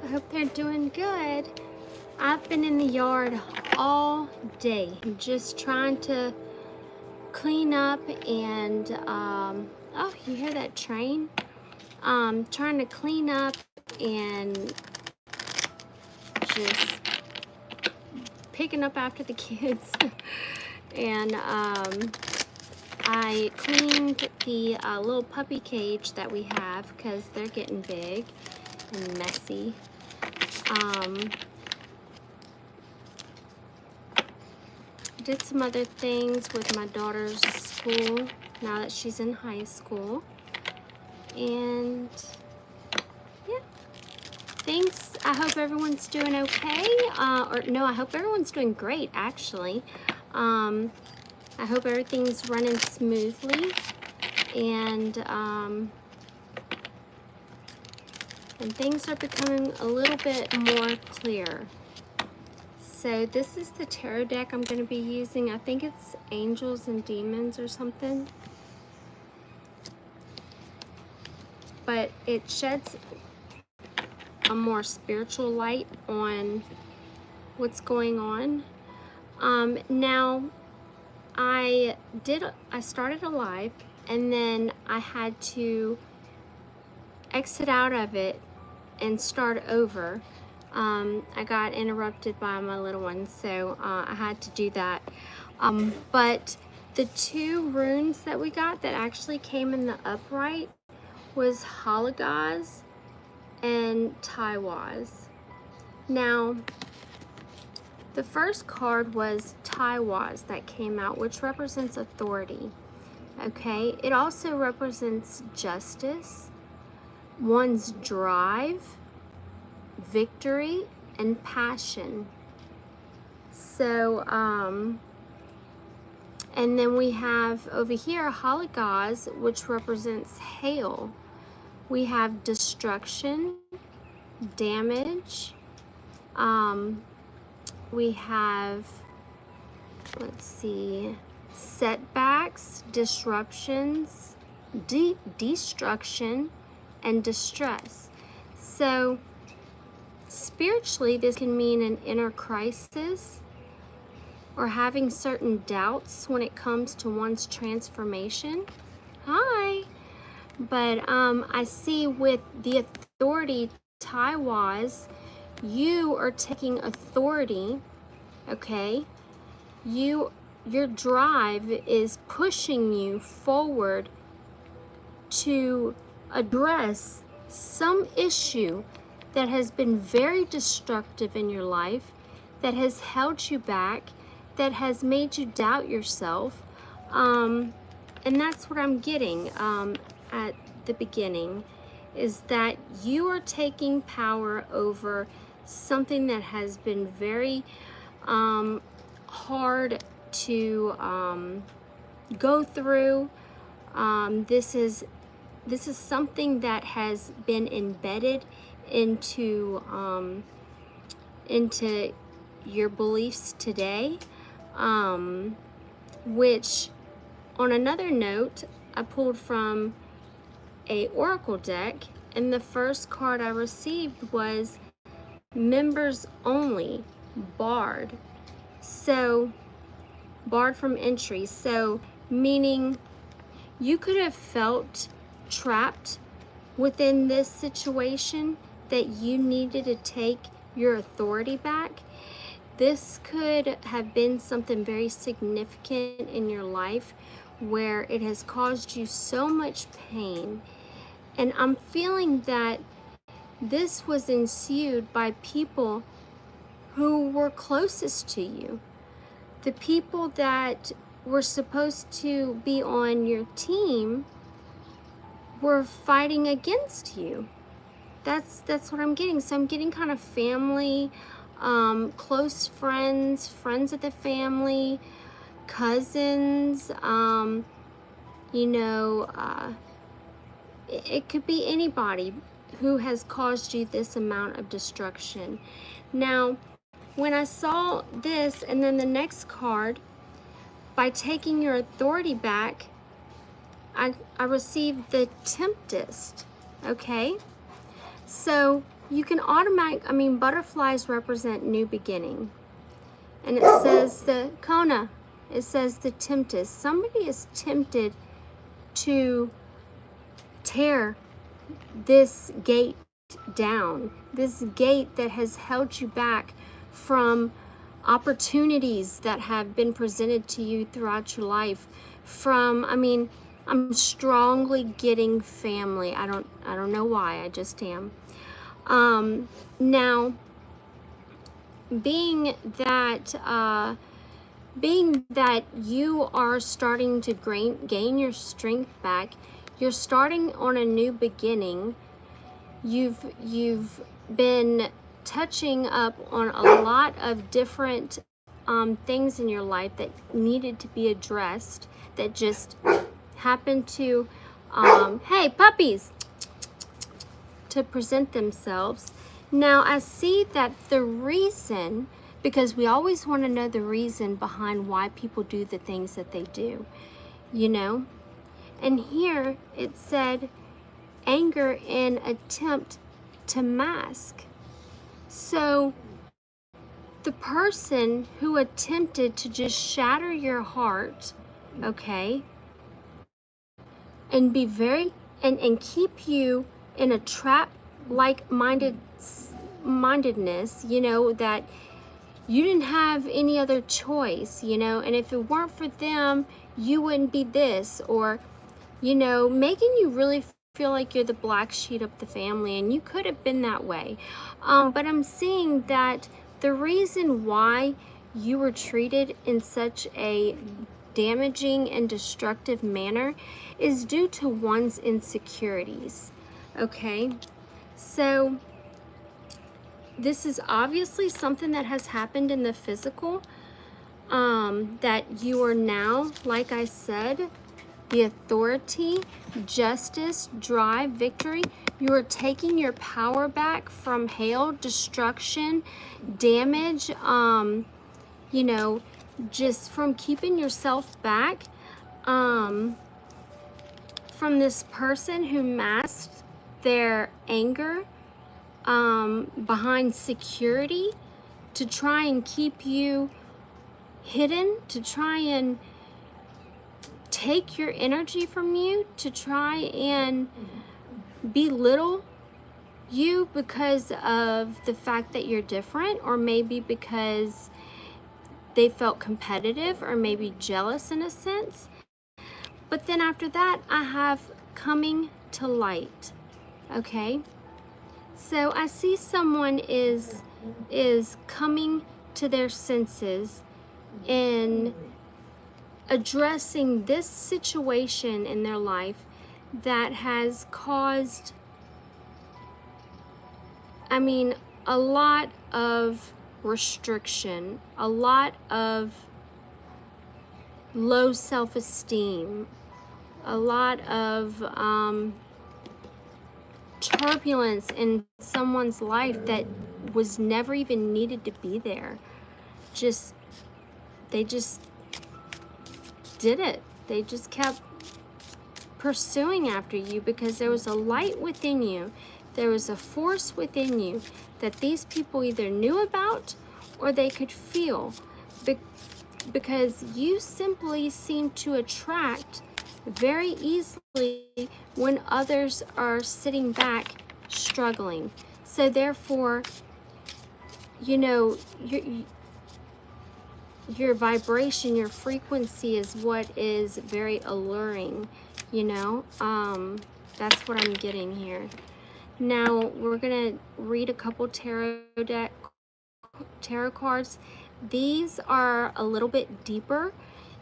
I hope they're doing good. I've been in the yard all day, just trying to clean up and, oh, you hear that train? Trying to clean up and just picking up after the kids. And I cleaned the little puppy cage that we have because they're getting big and messy. Did some other things with my daughter's school now that she's in high school. And yeah, thanks. I hope everyone's doing okay. Or no, I hope everyone's doing great, actually. I hope everything's running smoothly and things are becoming a little bit more clear. So this is the tarot deck I'm going to be using. I think it's Angels and Demons or something. But it sheds a more spiritual light on what's going on. Now, I started a live and then I had to exit out of it and start over. I got interrupted by my little one, so I had to do that. But the two runes that we got that actually came in the upright was Halagaz and Taiwaz. Now, the first card was Taiwaz that came out, which represents authority. Okay, it also represents justice, one's drive, victory, and passion. So, and then we have over here Halagaz, which represents hail. We have destruction, damage. We have, let's see, setbacks, disruptions, destruction, and distress. So spiritually, this can mean an inner crisis or having certain doubts when it comes to one's transformation. Hi. But I see with the authority Taiwaz, you are taking authority, okay? Your drive is pushing you forward to address some issue that has been very destructive in your life, that has held you back, that has made you doubt yourself. And that's what I'm getting at the beginning, is that you are taking power over something that has been very hard to go through. This is something that has been embedded into your beliefs today, which, on another note, I pulled from a oracle deck, and the first card I received was members only, barred. So barred from entry, so meaning you could have felt trapped within this situation, that you needed to take your authority back. This could have been something very significant in your life where it has caused you so much pain. And I'm feeling that this was ensued by people who were closest to you. The people that were supposed to be on your team were fighting against you. That's what I'm getting. So I'm getting kind of family, close friends, friends of the family, cousins, it could be anybody who has caused you this amount of destruction. Now, when I saw this and then the next card, by taking your authority back, I received the Tempest, okay? So you can butterflies represent new beginning. And it says the Kona, it says the tempest. Somebody is tempted to tear this gate down, this gate that has held you back from opportunities that have been presented to you throughout your life. I'm strongly getting family. I don't know why, I just am. Now, being that you are starting to gain your strength back, you're starting on a new beginning. You've been touching up on a lot of different things in your life that needed to be addressed, that just happened to, hey puppies, to present themselves. Now I see that the reason, because we always want to know the reason behind why people do the things that they do, you know? And here it said anger in attempt to mask. So the person who attempted to just shatter your heart, okay, and be very, and keep you in a trap like mindedness, you know, that you didn't have any other choice, you know, and if it weren't for them, you wouldn't be this, or, you know, making you really feel like you're the black sheep of the family, and you could have been that way. But I'm seeing that the reason why you were treated in such a damaging and destructive manner is due to one's insecurities. Okay, so this is obviously something that has happened in the physical, that you are now, like I said, the authority, justice, drive, victory. You are taking your power back from hail, destruction, damage, you know, just from keeping yourself back from this person who masked their anger behind security to try and keep you hidden, to try and take your energy from you, to try and belittle you because of the fact that you're different, or maybe because they felt competitive, or maybe jealous in a sense. But then after that, I have coming to light. Okay, so I see someone is coming to their senses in addressing this situation in their life that has caused, a lot of restriction, a lot of low self-esteem, a lot of turbulence in someone's life that was never even needed to be there. They just did it. They just kept pursuing after you because there was a light within you. There was a force within you that these people either knew about or they could feel, because you simply seem to attract very easily when others are sitting back struggling. So therefore, you know, your vibration, your frequency is what is very alluring, you know. That's what I'm getting here. Now we're gonna read a couple tarot cards. These are a little bit deeper.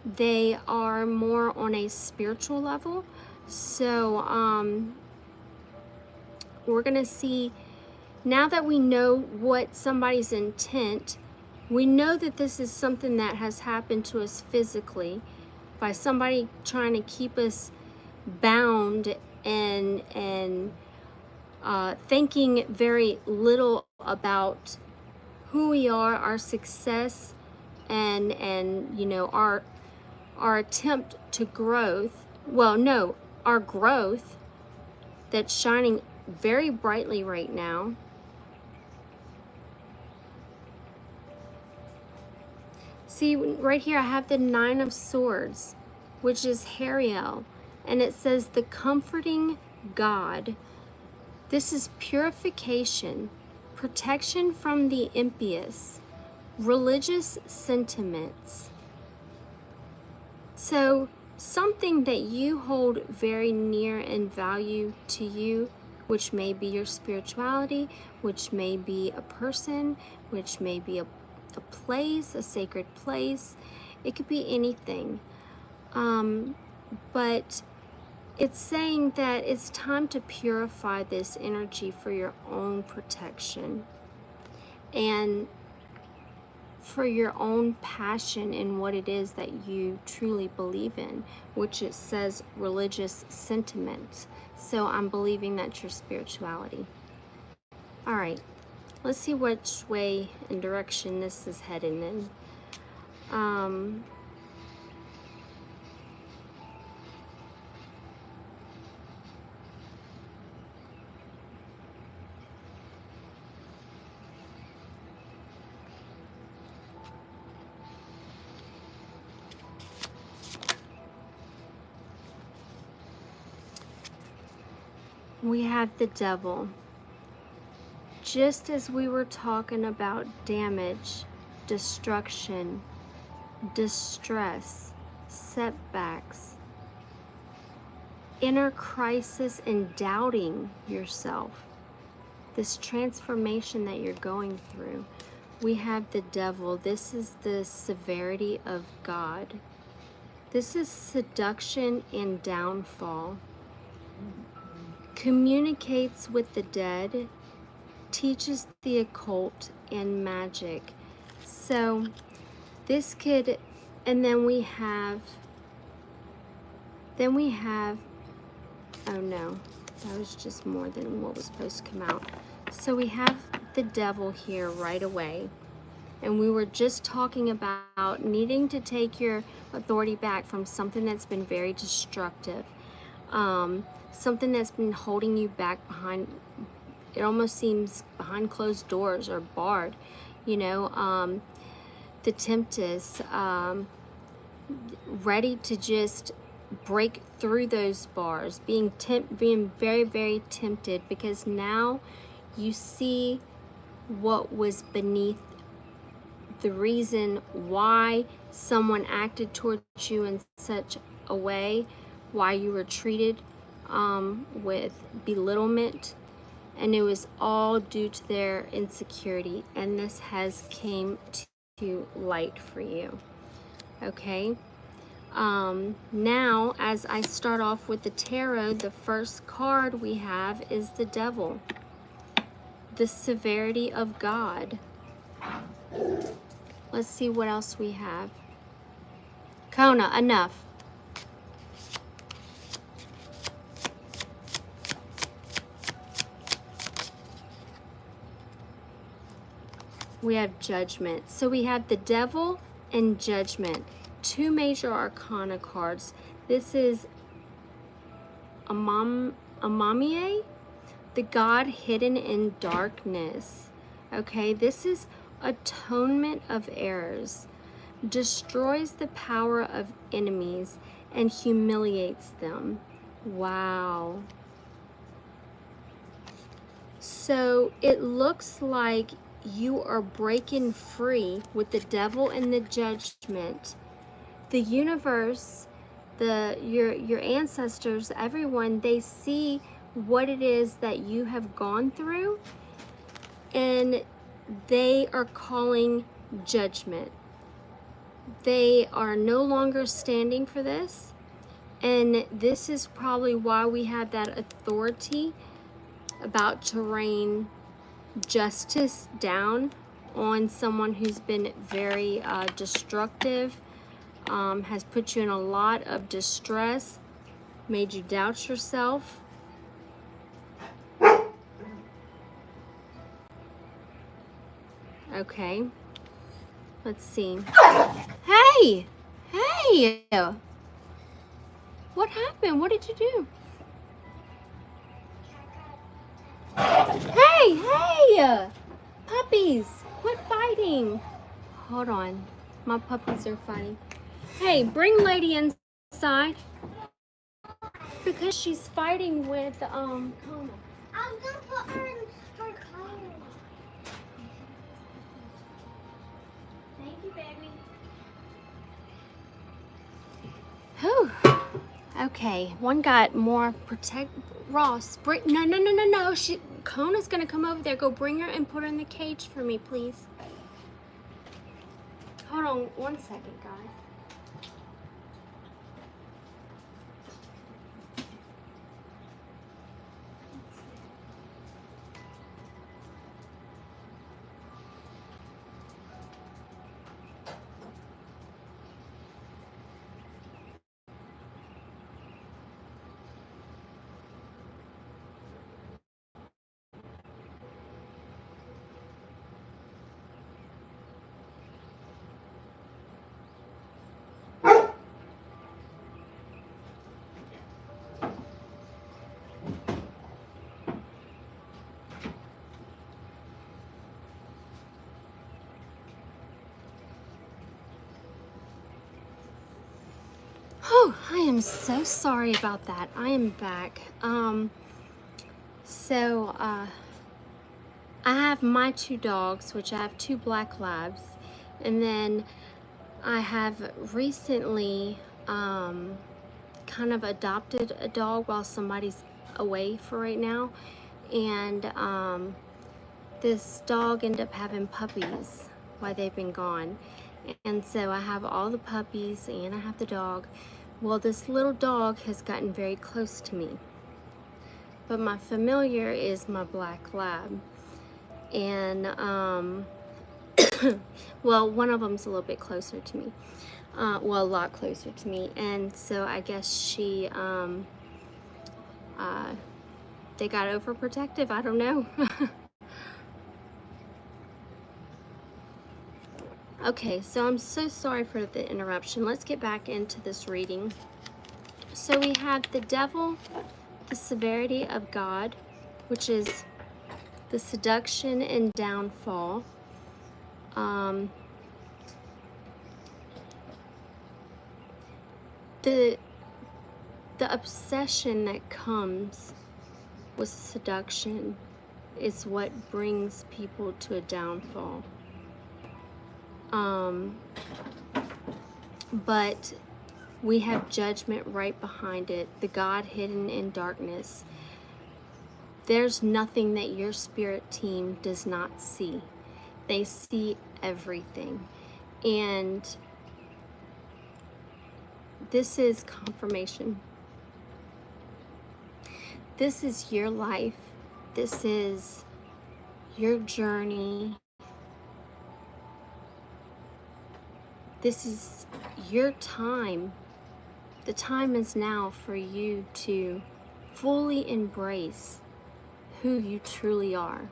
They are more on a spiritual level. So we're gonna see, now that we know what somebody's intent, we know that this is something that has happened to us physically by somebody trying to keep us bound and thinking very little about who we are, our success, and you know, our attempt to growth. Well, no, our growth that's shining very brightly right now. See, right here I have the 9 of Swords, which is Hariel, and it says the comforting God. This is purification, protection from the impious, religious sentiments. So something that you hold very near and value to you, which may be your spirituality, which may be a person, which may be a place, a sacred place. It could be anything. But it's saying that it's time to purify this energy for your own protection and for your own passion in what it is that you truly believe in, which it says religious sentiments. So I'm believing that's your spirituality. All right, let's see which way and direction this is heading in. We have the Devil. Just as we were talking about damage, destruction, distress, setbacks, inner crisis, and doubting yourself, this transformation that you're going through, we have the Devil. This is the severity of God. This is seduction and downfall. Communicates with the dead, teaches the occult and magic. So this could, and then we have, oh no, that was just more than what was supposed to come out. So we have the Devil here right away. And we were just talking about needing to take your authority back from something that's been very destructive. Something that's been holding you back behind, it almost seems behind closed doors or barred, you know, the temptress, ready to just break through those bars, being very, very tempted, because now you see what was beneath the reason why someone acted towards you in such a way, why you were treated with belittlement, and it was all due to their insecurity, and this has came to light for you. Okay, now as I start off with the tarot, the first card we have is the Devil, the severity of God. Let's see what else we have. Kona, enough. We have Judgment. So we have the Devil and Judgment, 2 major arcana cards. This is Amamiye, the God hidden in darkness. Okay, this is atonement of errors, destroys the power of enemies and humiliates them. Wow. So it looks like you are breaking free with the Devil and the Judgment. The universe, your ancestors, everyone, they see what it is that you have gone through, and they are calling judgment. They are no longer standing for this, and this is probably why we have that authority about to rain justice down on someone who's been very destructive, has put you in a lot of distress, made you doubt yourself. Okay, let's see. Hey! Hey! What happened? What did you do? Hey! Hey! Puppies! Quit fighting! Hold on. My puppies are funny. Hey, bring Lady inside because she's fighting with Kona. I was gonna put her in her car. Thank you, baby. Whew. Okay, one got more protect. Ross, bring. No. Kona's gonna come over there. Go bring her and put her in the cage for me, please. Hold on 1 second, guys. Oh, I am so sorry about that. I am back. I have my 2 dogs, which I have 2 black labs, and then I have recently kind of adopted a dog while somebody's away for right now, and this dog ended up having puppies while they've been gone, and so I have all the puppies and I have the dog. Well, this little dog has gotten very close to me, but my familiar is my black lab, and well, one of them's a little bit closer to me, well, a lot closer to me, and so I guess they got overprotective, I don't know. Okay, so I'm so sorry for the interruption. Let's get back into this reading. So we have the devil, the severity of God, which is the seduction and downfall. The obsession that comes with seduction is what brings people to a downfall. But we have judgment right behind it, the God hidden in darkness. There's nothing that your spirit team does not see. They see everything. And this is confirmation. This is your life. This is your journey. This is your time. The time is now for you to fully embrace who you truly are.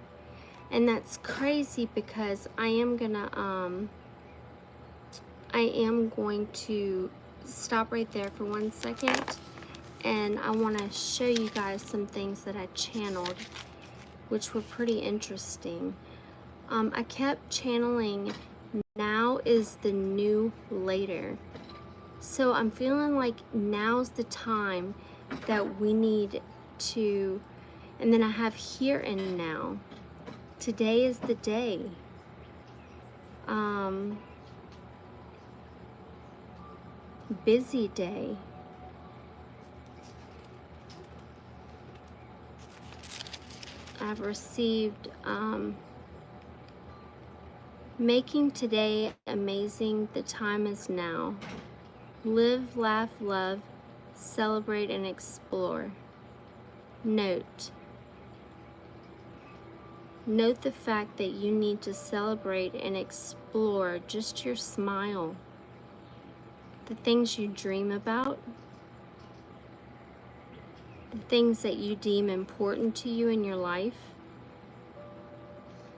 And that's crazy because I am going to stop right there for 1 second, and I want to show you guys some things that I channeled, which were pretty interesting. I kept channeling, now is the new later. So I'm feeling like now's the time that we need to, and then I have here and now. Today is the day. Busy day. I've received making today amazing. The time is now. Live, laugh, love, celebrate, and explore. Note the fact that you need to celebrate and explore just your smile, the things you dream about, the things that you deem important to you in your life.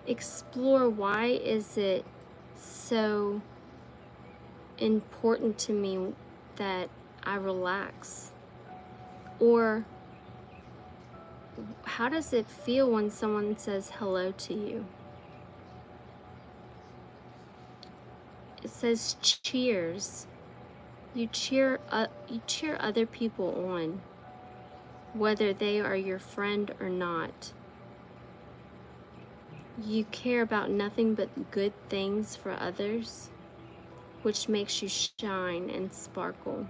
Explore, why is it so important to me that I relax? Or how does it feel when someone says hello to you? it says cheers. You cheer other people on, whether they are your friend or not. You care about nothing but good things for others, which makes you shine and sparkle.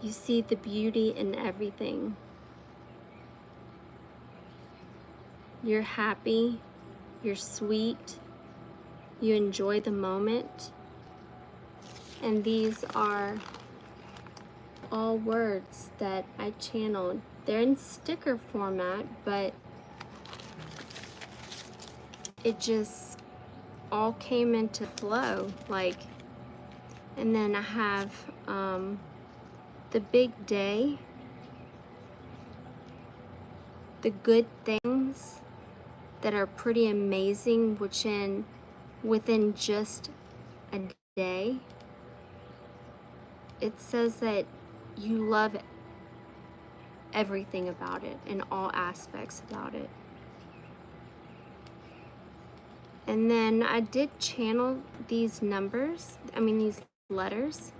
You see the beauty in everything. You're happy, you're sweet, you enjoy the moment. And these are all words that I channeled. They're in sticker format, but it just all came into flow, like. And then I have the big day, the good things that are pretty amazing, within just a day. It says that you love everything about it and all aspects about it. And then I did channel these these letters.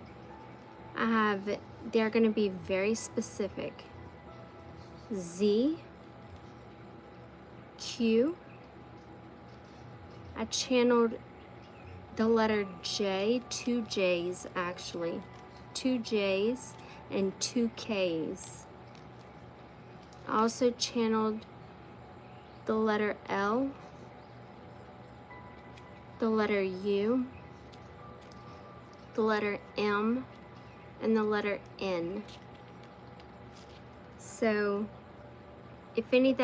They're going to be very specific. Z, Q. I channeled the letter J, 2 J's actually. 2 J's and 2 K's. I also channeled the letter L, the letter U, the letter M, and the letter N. So if any of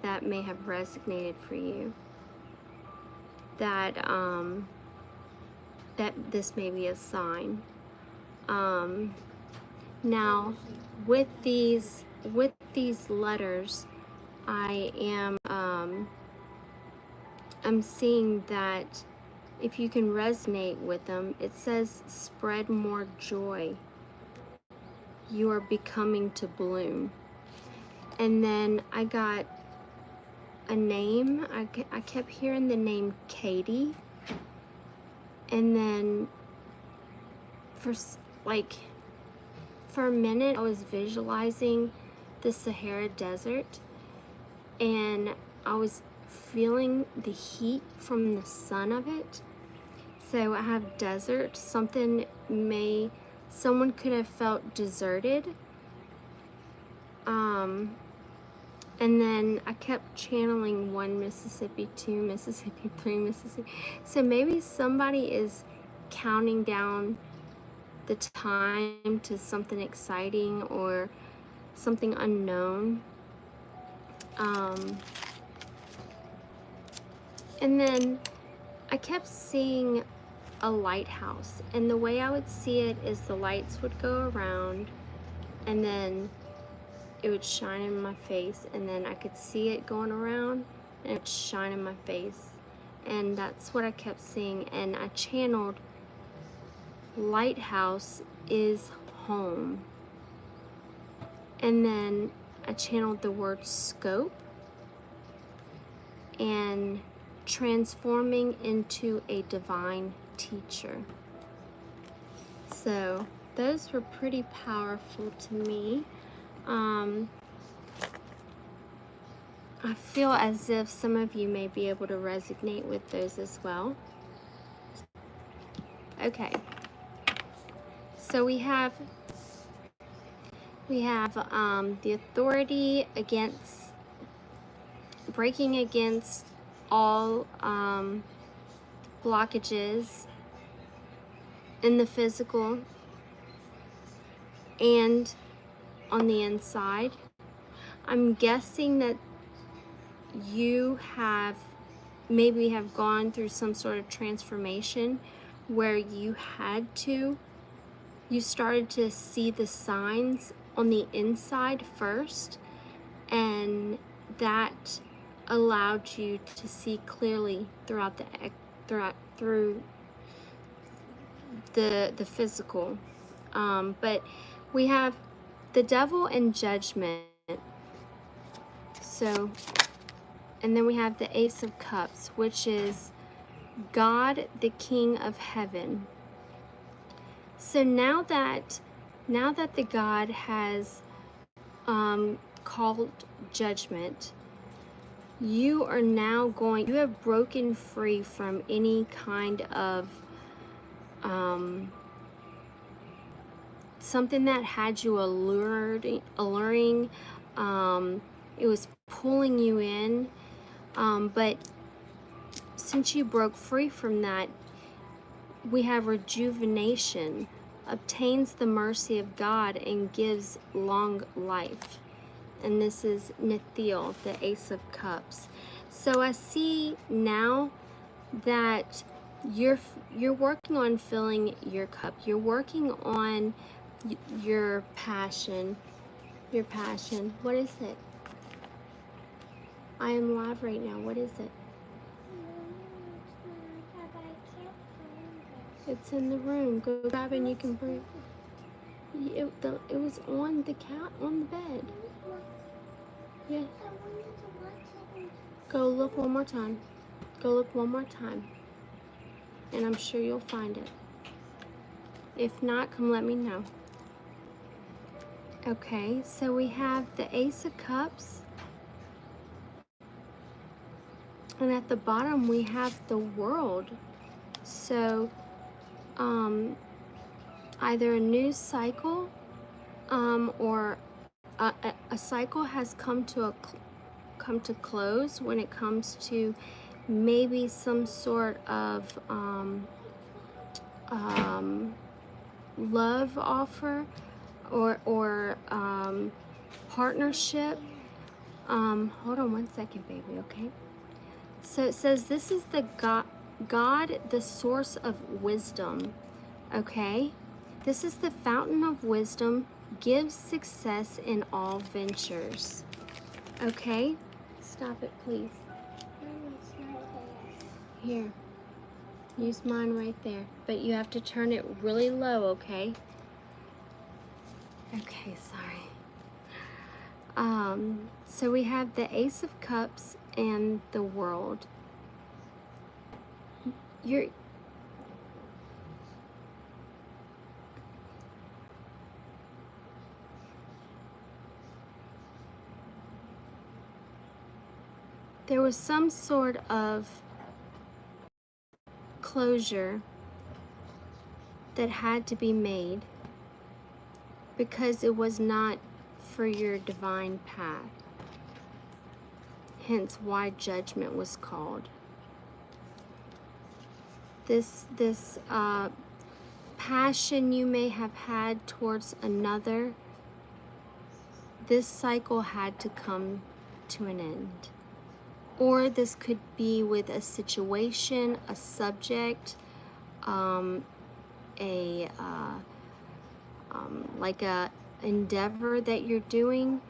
that may have resonated for you, that this may be a sign. Now with these letters, I am I'm seeing that if you can resonate with them, it says spread more joy. You are becoming to bloom. And then I got a name. I kept hearing the name Katie. And then for a minute I was visualizing the Sahara Desert, and I was feeling the heat from the sun of it. So I have desert. Someone could have felt deserted. And then I kept channeling 1 Mississippi, 2 Mississippi, 3 Mississippi. So maybe somebody is counting down the time to something exciting or something unknown. And then I kept seeing a lighthouse, and the way I would see it is the lights would go around and then it would shine in my face, and then I could see it going around and it would shine in my face. And that's what I kept seeing, and I channeled lighthouse is home. And then I channeled the word scope and transforming into a divine teacher. So those were pretty powerful to me. I feel as if some of you may be able to resonate with those as well. Okay, so we have the authority against breaking against all blockages in the physical and on the inside. I'm guessing that you maybe have gone through some sort of transformation where you started to see the signs on the inside first, and that allowed you to see clearly through the physical. But we have the devil and judgment. So, and then we have the Ace of Cups, which is God, the King of heaven. So now that the God has called judgment, you have broken free from any kind of something that had you alluring. It was pulling you in, but since you broke free from that, we have rejuvenation, obtains the mercy of God, and gives long life. And this is Nethiel, the Ace of Cups. So I see now that you're working on filling your cup. You're working on your passion. Your passion. What is it? I am live right now. What is it? It's in the room. Go grab it and you can bring it. It was on the on the bed. Yeah. Go look one more time. Go look one more time. And I'm sure you'll find it. If not, come let me know. Okay, so we have the Ace of Cups. And at the bottom we have the World. So either a new cycle or a cycle has come to close when it comes to maybe some sort of love offer or partnership. Hold on one second, baby, okay? So it says this is the God, the source of wisdom, okay? This is the fountain of wisdom, gives success in all ventures, okay? Stop it, please. Here, use mine right there, but you have to turn it really low, okay? Okay, sorry. So we have the Ace of Cups and the World. There was some sort of closure that had to be made because it was not for your divine path. Hence why judgment was called. This passion you may have had towards another, this cycle had to come to an end. Or this could be with a situation, a subject, like a endeavor that you're doing,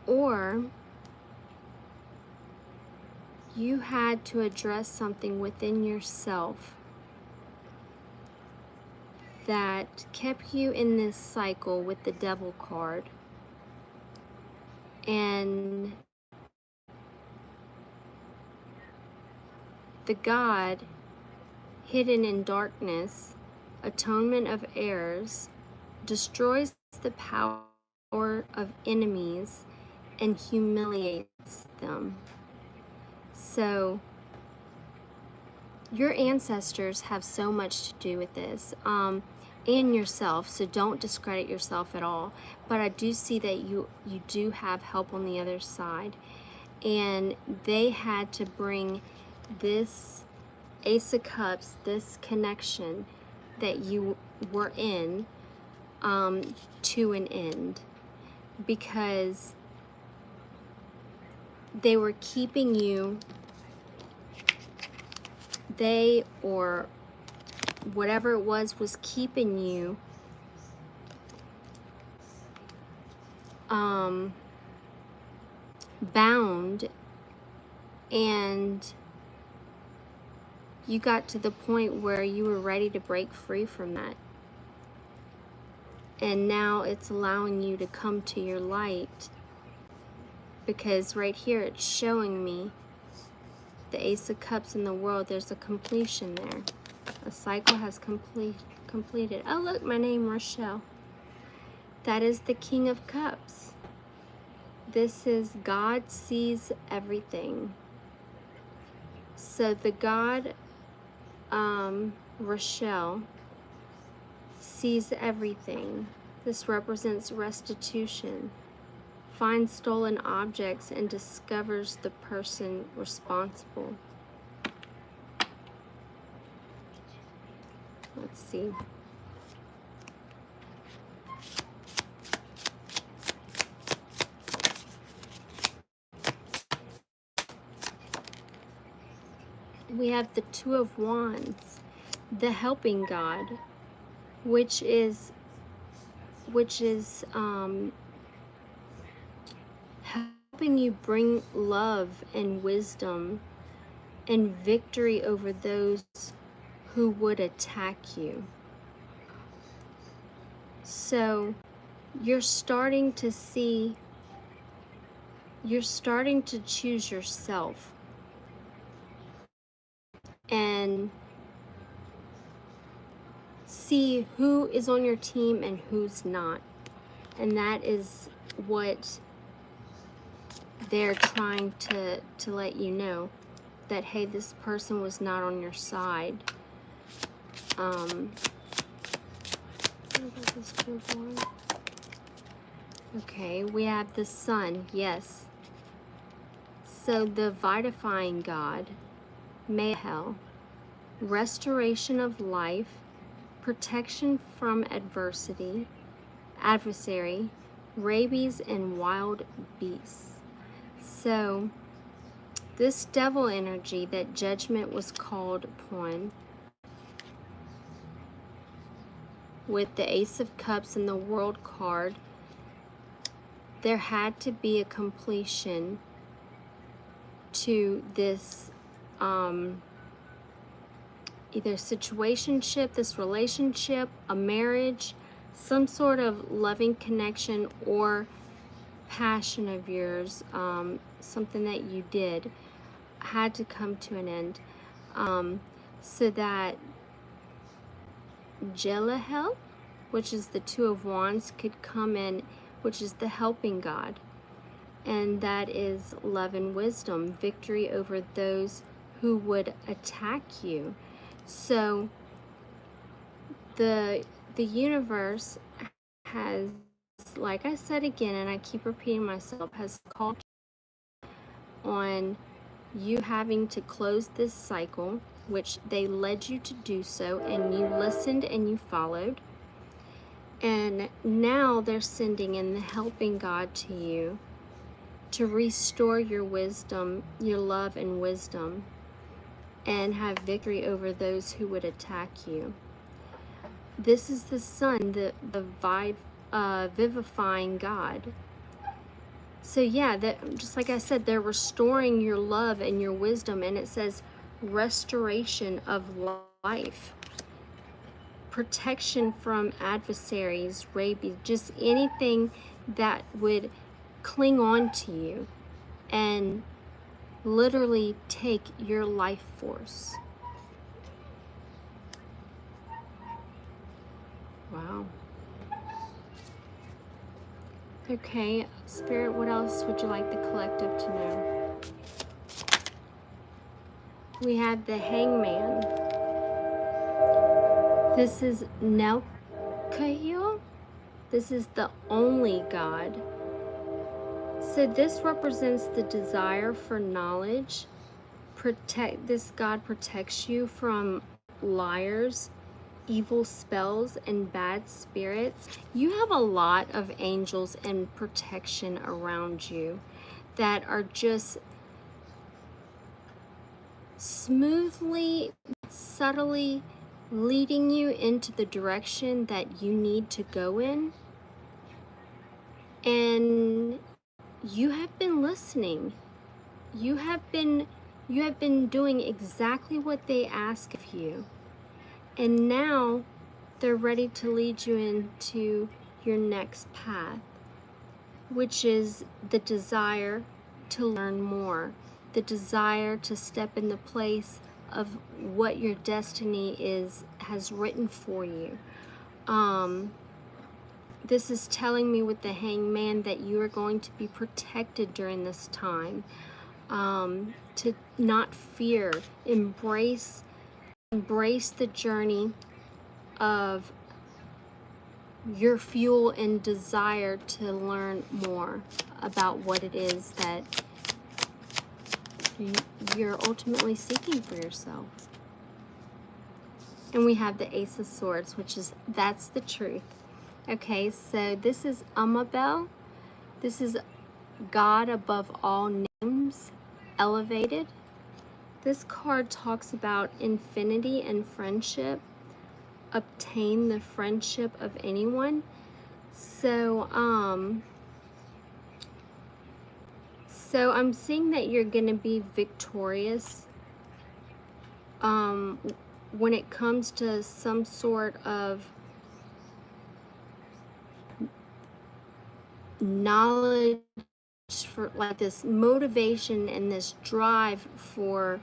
or you had to address something within yourself that kept you in this cycle with the Devil card. And the God hidden in darkness, atonement of errors, destroys the power of enemies and humiliates them. So your ancestors have so much to do with this, and yourself, so don't discredit yourself at all. But I do see that you do have help on the other side, and they had to bring this Ace of Cups, this connection that you were in, to an end, because they were keeping you, or whatever it was keeping you bound, and you got to the point where you were ready to break free from that. And now it's allowing you to come to your light, because right here it's showing me the Ace of Cups in the world, there's a completion there. A cycle has completed. Oh, look, my name, Rochelle. That is the King of Cups. This is God sees everything. So the God, Rochelle, sees everything. This represents restitution. Finds stolen objects and discovers the person responsible. Let's see. We have the Two of Wands, the helping God, which is helping you bring love and wisdom and victory over those who would attack you. So you're starting to choose yourself and see who is on your team and who's not. And that is what they're trying to let you know, that hey, this person was not on your side. Okay, we have the Sun, yes. So the vivifying God, Mayhel, restoration of life, protection from adversary, rabies, and wild beasts. So this devil energy that judgment was called upon, with the Ace of Cups and the World card, there had to be a completion to this either situationship, this relationship, a marriage, some sort of loving connection or passion of yours, something that you did, had to come to an end, so that Jelahel, which is the Two of Wands, could come in, which is the helping God, and that is love and wisdom, victory over those who would attack you. So the universe has, like I said again, and I keep repeating myself, has called on you having to close this cycle, which they led you to do so, and you listened and you followed. And now they're sending in the helping God to you to restore your wisdom, your love and wisdom, and have victory over those who would attack you. This is the Sun, the vivifying God. So yeah, that, just like I said, they're restoring your love and your wisdom, and it says restoration of life, protection from adversaries, rabies, just anything that would cling on to you and literally take your life force. Wow. Okay, Spirit, what else would you like the collective to know? We have the Hangman. This is Nelkahil. This is the only God. So this represents the desire for knowledge. This God protects you from liars, evil spells, and bad spirits. You have a lot of angels and protection around you that are just smoothly, subtly leading you into the direction that you need to go in. And you have been listening. You have been doing exactly what they ask of you. And now they're ready to lead you into your next path, which is the desire to learn more, the desire to step in the place of what your destiny has written for you. This is telling me with the Hangman that you are going to be protected during this time. To not fear, embrace the journey of your fuel and desire to learn more about what it is that you're ultimately seeking for yourself. And we have the Ace of Swords, that's the truth. Okay, so this is Amabel. This is God above all names, elevated. This card talks about infinity and friendship. Obtain the friendship of anyone. So I'm seeing that you're going to be victorious when it comes to some sort of knowledge, for like this motivation and this drive for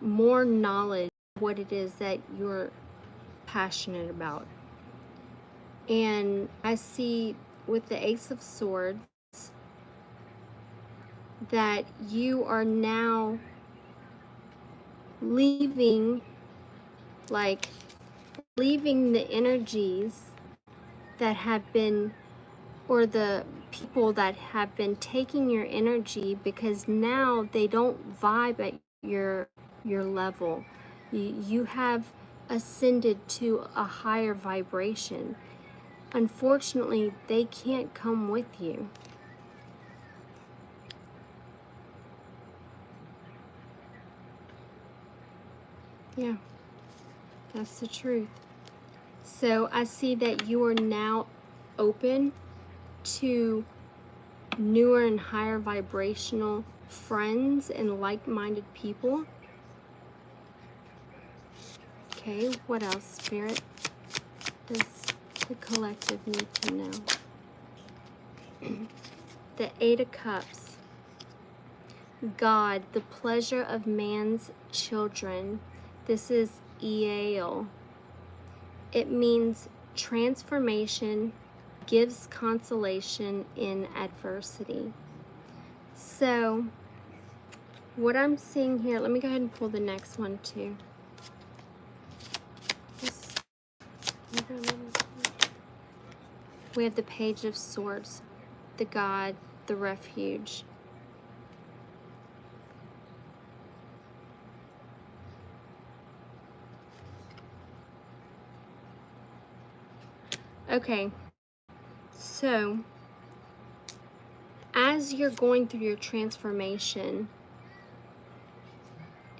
more knowledge of what it is that you're passionate about. And I see with the Ace of Swords that you are now leaving the energies that have been, or the people that have been taking your energy, because now they don't vibe at your level. You have ascended to a higher vibration. Unfortunately, they can't come with you. Yeah, that's the truth. So I see that you are now open to newer and higher vibrational friends and like-minded people. Okay, what else, Spirit, does the collective need to know? The Eight of Cups. God, the pleasure of man's children. This is Eel. It means transformation, gives consolation in adversity. So, what I'm seeing here, let me go ahead and pull the next one too. We have the Page of Swords, the God, the refuge. Okay, so as you're going through your transformation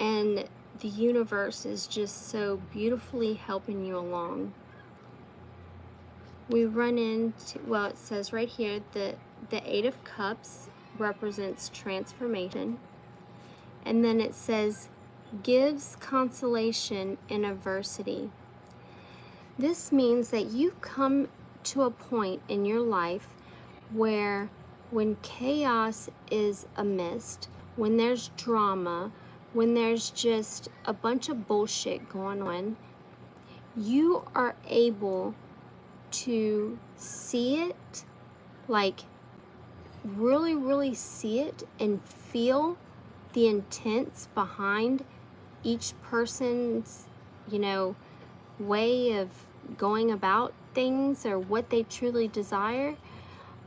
and the universe is just so beautifully helping you along, we run into, well, it says right here that the Eight of Cups represents transformation, and then it says gives consolation in adversity. This means that you come to a point in your life where when chaos is amidst, when there's drama, when there's just a bunch of bullshit going on, you are able to see it, like really, really see it and feel the intents behind each person's, way of going about things or what they truly desire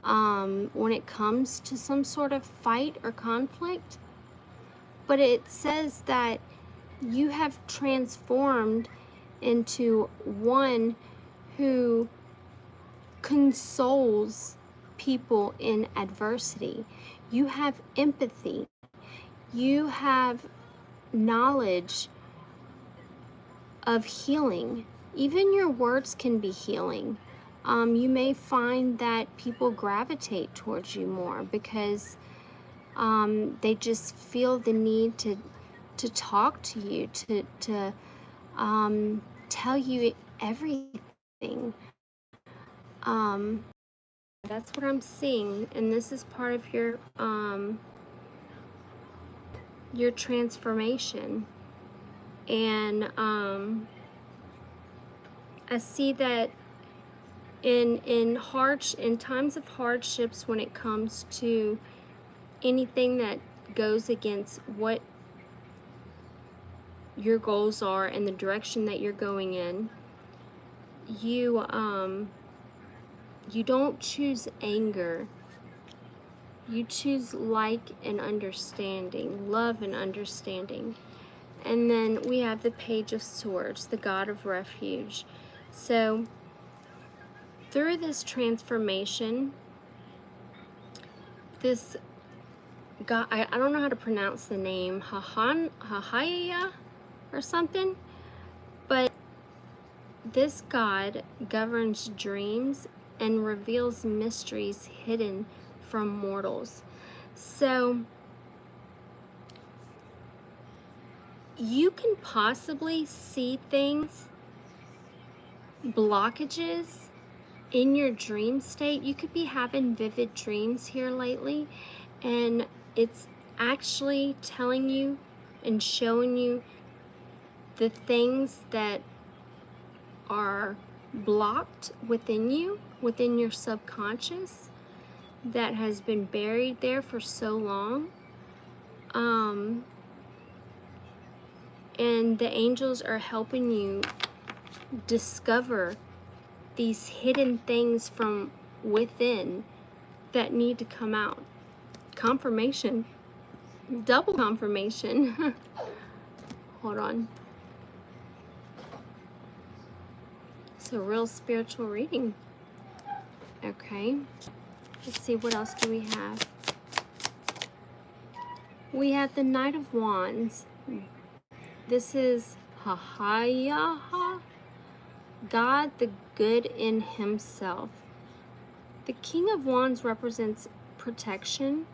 when it comes to some sort of fight or conflict. But it says that you have transformed into one who consoles people in adversity. You have empathy. You have knowledge of healing. Even your words can be healing. You may find that people gravitate towards you more because they just feel the need to talk to you, to tell you everything. That's what I'm seeing, and this is part of your your transformation. And I see that in times of hardships, when it comes to anything that goes against what your goals are and the direction that you're going in, you don't choose anger. You choose like and understanding, love and understanding. And then we have the Page of Swords, the God of Refuge. So through this transformation, this God, I don't know how to pronounce the name, Hahaya or something, but this God governs dreams and reveals mysteries hidden from mortals. So you can possibly see things, blockages in your dream state. You could be having vivid dreams here lately, and it's actually telling you and showing you the things that are blocked within you, within your subconscious, that has been buried there for so long. And the angels are helping you discover these hidden things from within that need to come out. Confirmation, double confirmation. Hold on. It's a real spiritual reading. Okay, let's see, what else do we have? We have the Knight of Wands. This is Hahayaha, God the good in himself. The King of Wands represents protection,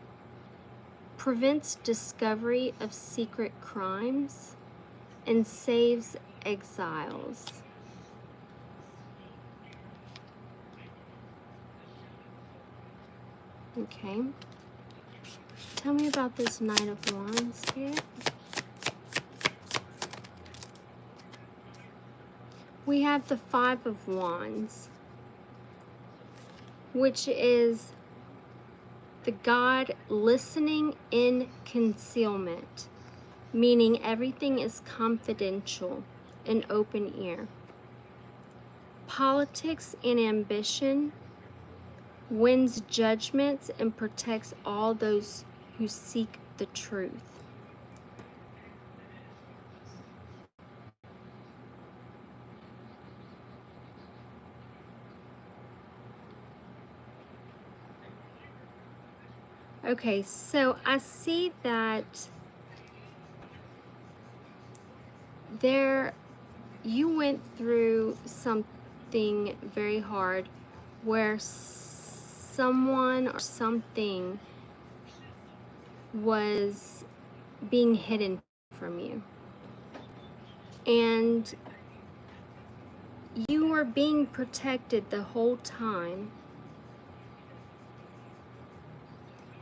prevents discovery of secret crimes, and saves exiles. Okay. Tell me about this Knight of Wands here. We have the Five of Wands, which is the God listening in concealment, meaning everything is confidential and open ear. Politics and ambition, wins judgments and protects all those who seek the truth. Okay, so I see that you went through something very hard where someone or something was being hidden from you. And you were being protected the whole time.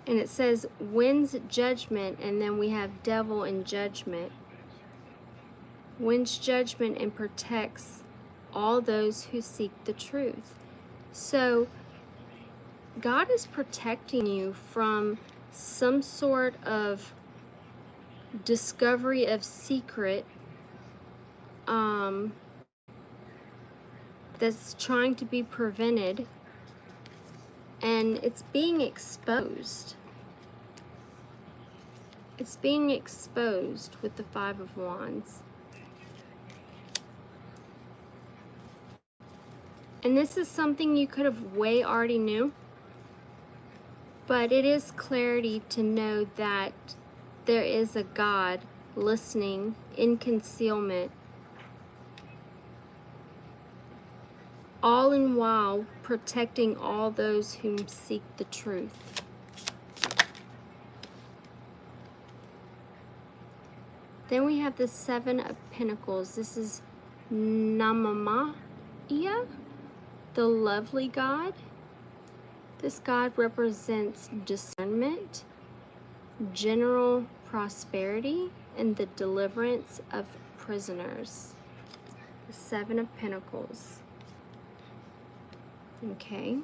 And it says wins judgment, and then we have devil and judgment. Wins judgment and protects all those who seek the truth. So God is protecting you from some sort of discovery of secret that's trying to be prevented, and it's being exposed. It's being exposed with the Five of Wands. And this is something you could have way already knew, but it is clarity to know that there is a God listening in concealment, all in while protecting all those who seek the truth. Then we have the Seven of Pentacles. This is Namamaya, the lovely God. This God represents discernment, general prosperity, and the deliverance of prisoners. The Seven of Pentacles. Okay.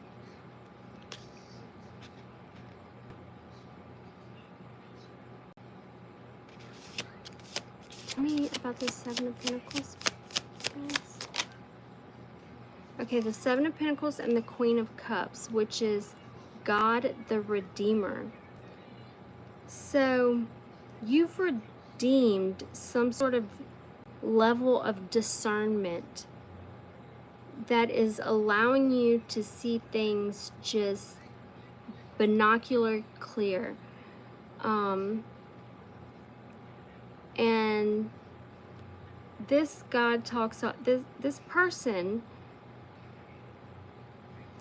Tell me about the Seven of Pentacles, please. Okay, the Seven of Pentacles and the Queen of Cups, which is God the Redeemer. So you've redeemed some sort of level of discernment that is allowing you to see things just binocular clear. And this God talks about this person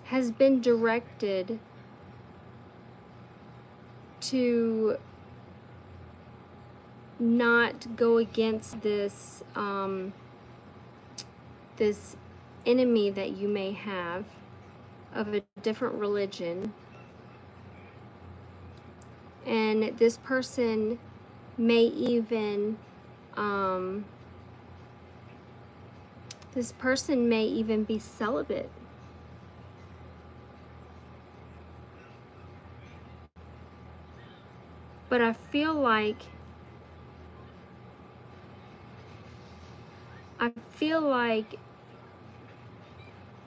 has been directed to not go against this this enemy that you may have of a different religion. And this person may even be celibate. But I feel like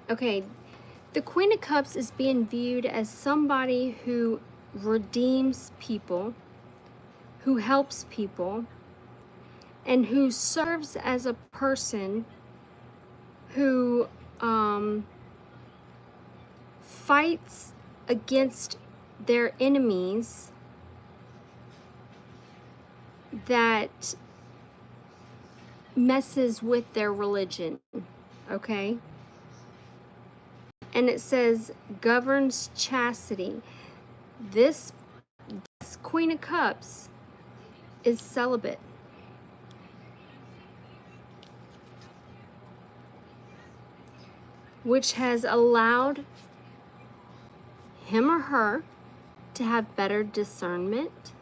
okay, the Queen of Cups is being viewed as somebody who redeems people, who helps people, and who serves as a person who fights against their enemies that messes with their religion, okay? And it says governs chastity. This Queen of Cups is celibate. Which has allowed him or her to have better discernment,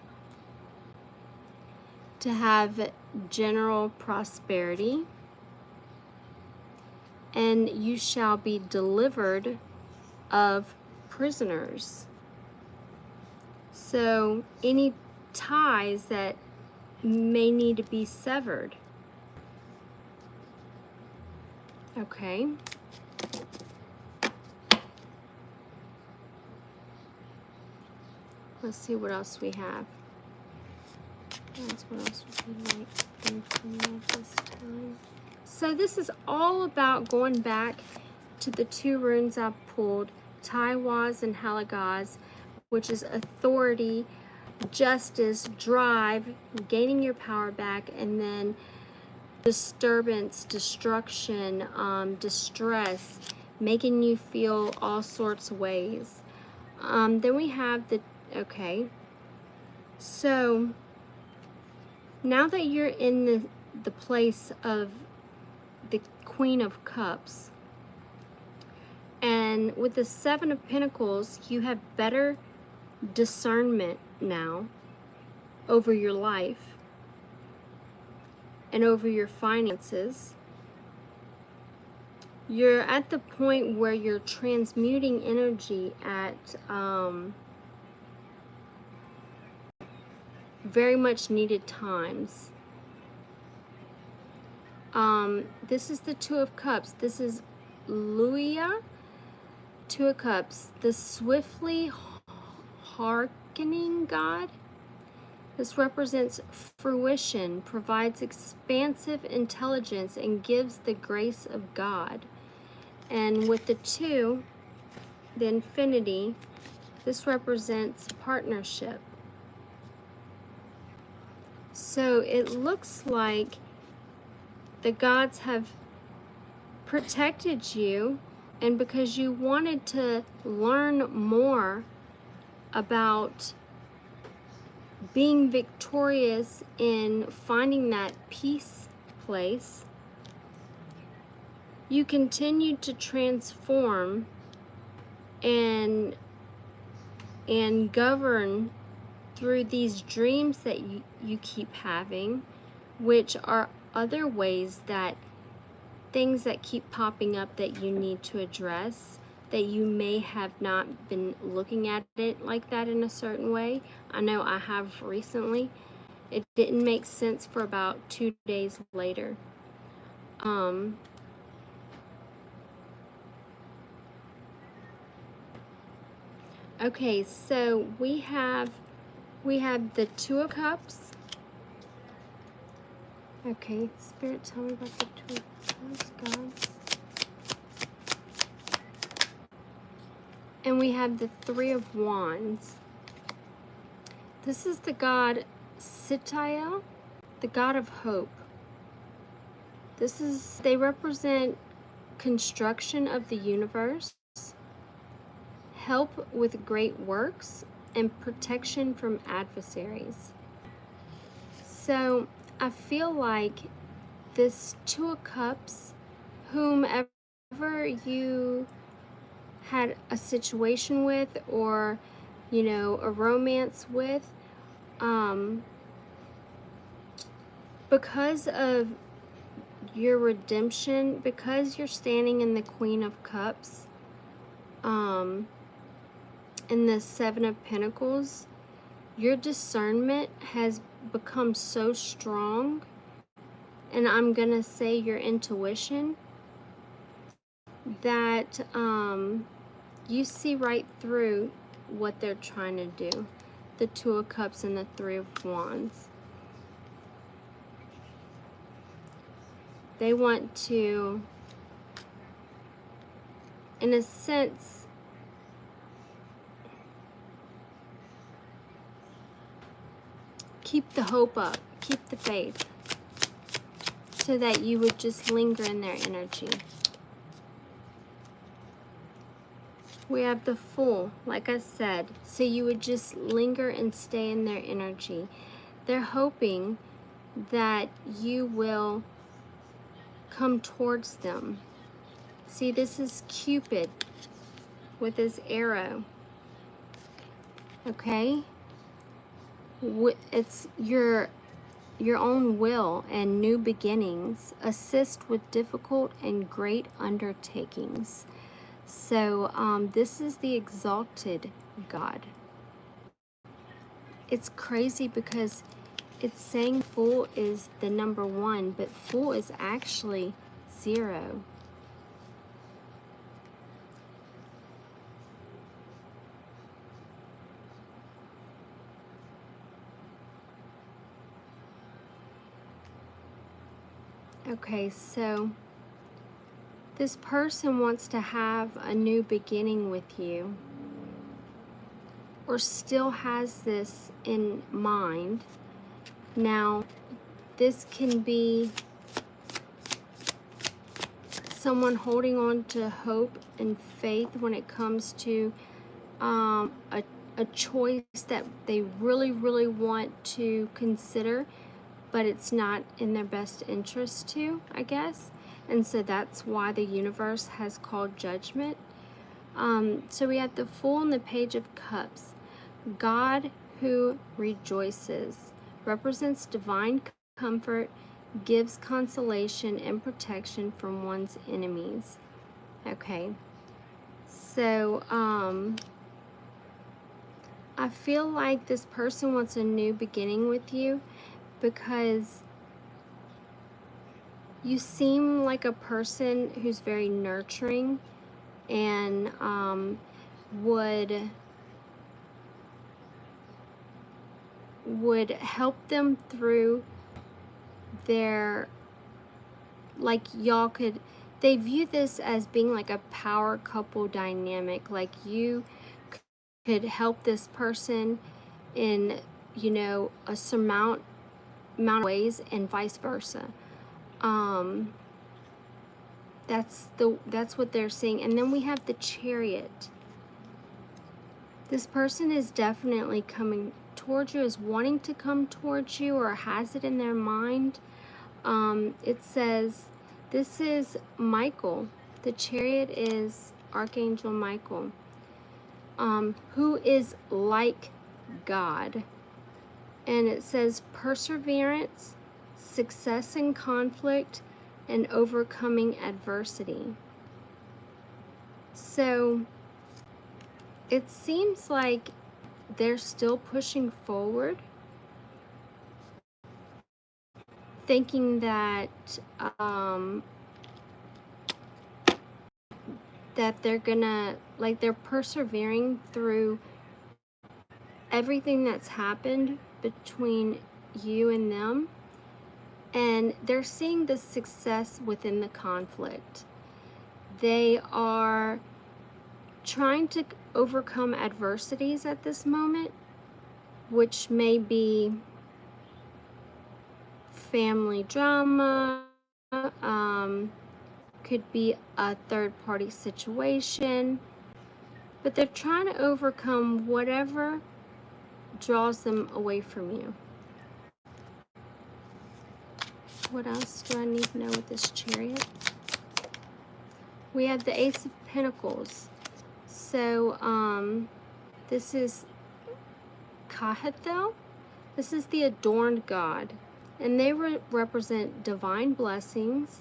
to have general prosperity, and you shall be delivered of prisoners. So any ties that may need to be severed. Okay. Let's see what else we have. What else would we like from this time? So this is all about going back to the two runes I pulled, Taiwaz and Halagaz, which is authority, justice, drive, gaining your power back, and then disturbance, destruction, distress, making you feel all sorts of ways. Then we have the, okay, so now that you're in the place of the Queen of Cups, and with the Seven of Pentacles, you have better discernment now over your life and over your finances. You're at the point where you're transmuting energy at very much needed times. This is the Two of Cups. This is Luia, Two of Cups, the swiftly hearkening God. This represents fruition, provides expansive intelligence, and gives the grace of God. And with the two, the infinity, this represents partnership. So it looks like the gods have protected you, and because you wanted to learn more about being victorious in finding that peace place, you continued to transform and govern through these dreams that you keep having, which are other ways that things that keep popping up that you need to address, that you may have not been looking at it like that in a certain way. I know I have recently. It didn't make sense for about 2 days later. Okay, so we have the Two of Cups. Okay, Spirit, tell me about the Two of Cups, gods. And we have the Three of Wands. This is the god Sitael, the god of hope. They represent construction of the universe, help with great works, and protection from adversaries. So I feel like this Two of Cups, whomever you had a situation with, or a romance with, because of your redemption, because you're standing in the Queen of Cups, in the Seven of Pentacles, your discernment has become so strong, and I'm gonna say your intuition, that you see right through what they're trying to do. The Two of Cups and the Three of Wands. They want to, in a sense, keep the hope up, keep the faith, so that you would just linger in their energy. We have the Fool, like I said, so you would just linger and stay in their energy. They're hoping that you will come towards them. See, this is Cupid with his arrow. Okay? It's your own will and new beginnings. Assist with difficult and great undertakings. So this is the exalted God. It's crazy because it's saying Fool is the number 1, but Fool is actually 0. Okay, so this person wants to have a new beginning with you, or still has this in mind. Now, this can be someone holding on to hope and faith when it comes to a choice that they really, really want to consider, but it's not in their best interest to, I guess. And so that's why the universe has called judgment. So we have the Fool and the Page of Cups. God who rejoices represents divine comfort, gives consolation and protection from one's enemies. Okay, so I feel like this person wants a new beginning with you, because you seem like a person who's very nurturing and would help them through their, like, y'all could, they view this as being like a power couple dynamic. Like, you could help this person in, a amount of ways, and vice versa. That's what they're saying. And then we have the Chariot. This person is definitely coming towards you, is wanting to come towards you, or has it in their mind. It says this is Michael. The Chariot is Archangel Michael, who is like God. and it says perseverance, success in conflict, and overcoming adversity. So it seems like they're still pushing forward, thinking that that they're gonna, like, they're persevering through everything that's happened between you and them, and they're seeing the success within the conflict. They are trying to overcome adversities at this moment, which may be family drama, could be a third-party situation, but they're trying to overcome whatever draws them away from you. What else do I need to know with this Chariot? We have the Ace of Pentacles. So this is Kahathel. This is the adorned god, and they represent divine blessings,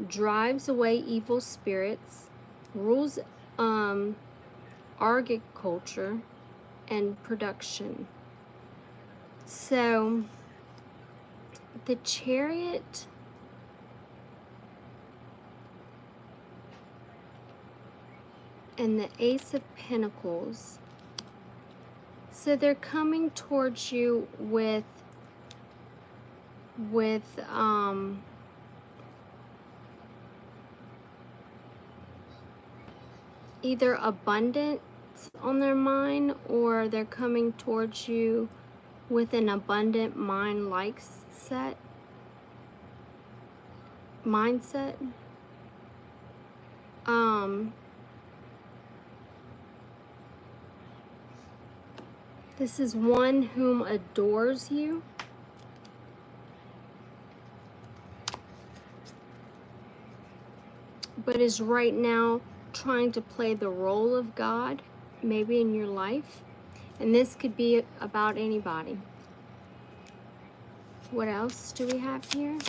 drives away evil spirits, rules agriculture and production. So the Chariot and the Ace of Pentacles, so they're coming towards you with either abundance on their mind, or they're coming towards you with an abundant mindset. This is one whom adores you. But is right now trying to play the role of God, maybe in your life. And this could be about anybody. What else do we have here?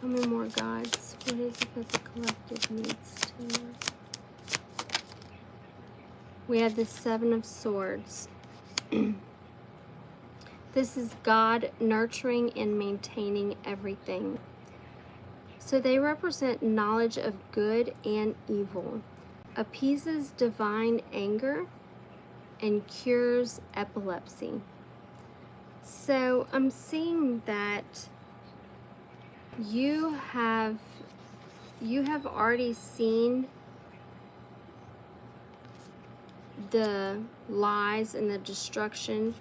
How many more gods? What is it that the collective needs to? We have the Seven of Swords. This is God nurturing and maintaining everything. So they represent knowledge of good and evil, appeases divine anger, and cures epilepsy. So I'm seeing that you have already seen the lies and the destruction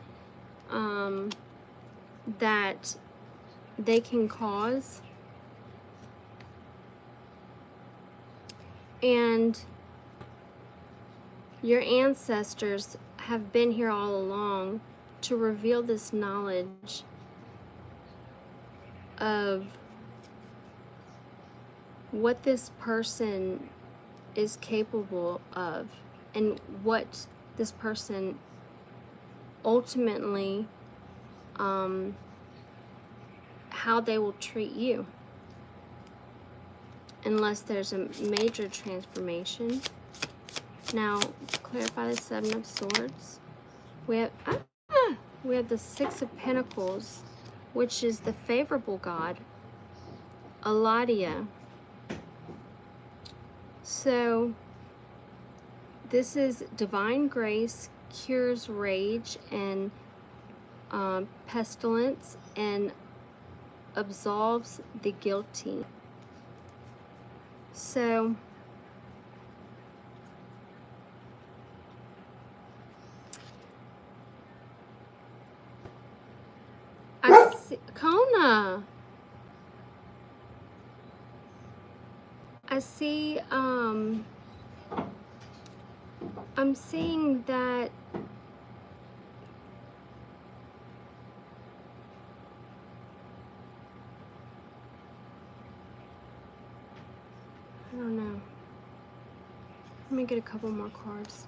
that they can cause, and your ancestors have been here all along to reveal this knowledge of what this person is capable of, and what this person ultimately, how they will treat you, unless there's a major transformation. Now, clarify the Seven of Swords. We have the Six of Pentacles, which is the favorable god, Eladia. So this is divine grace, cures rage and pestilence, and absolves the guilty. So I see, Kona. I see, I'm seeing that I don't know. Let me get a couple more cards.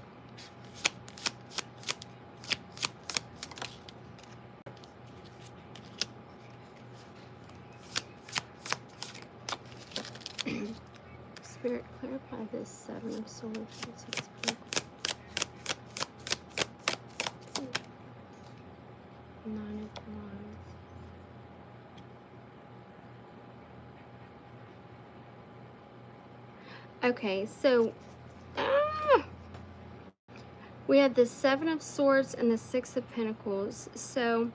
Spirit, clarify this 7 of Swords and 6 of Pentacles. 9 of Wands. Okay, so we have the 7 of Swords and the 6 of Pentacles. So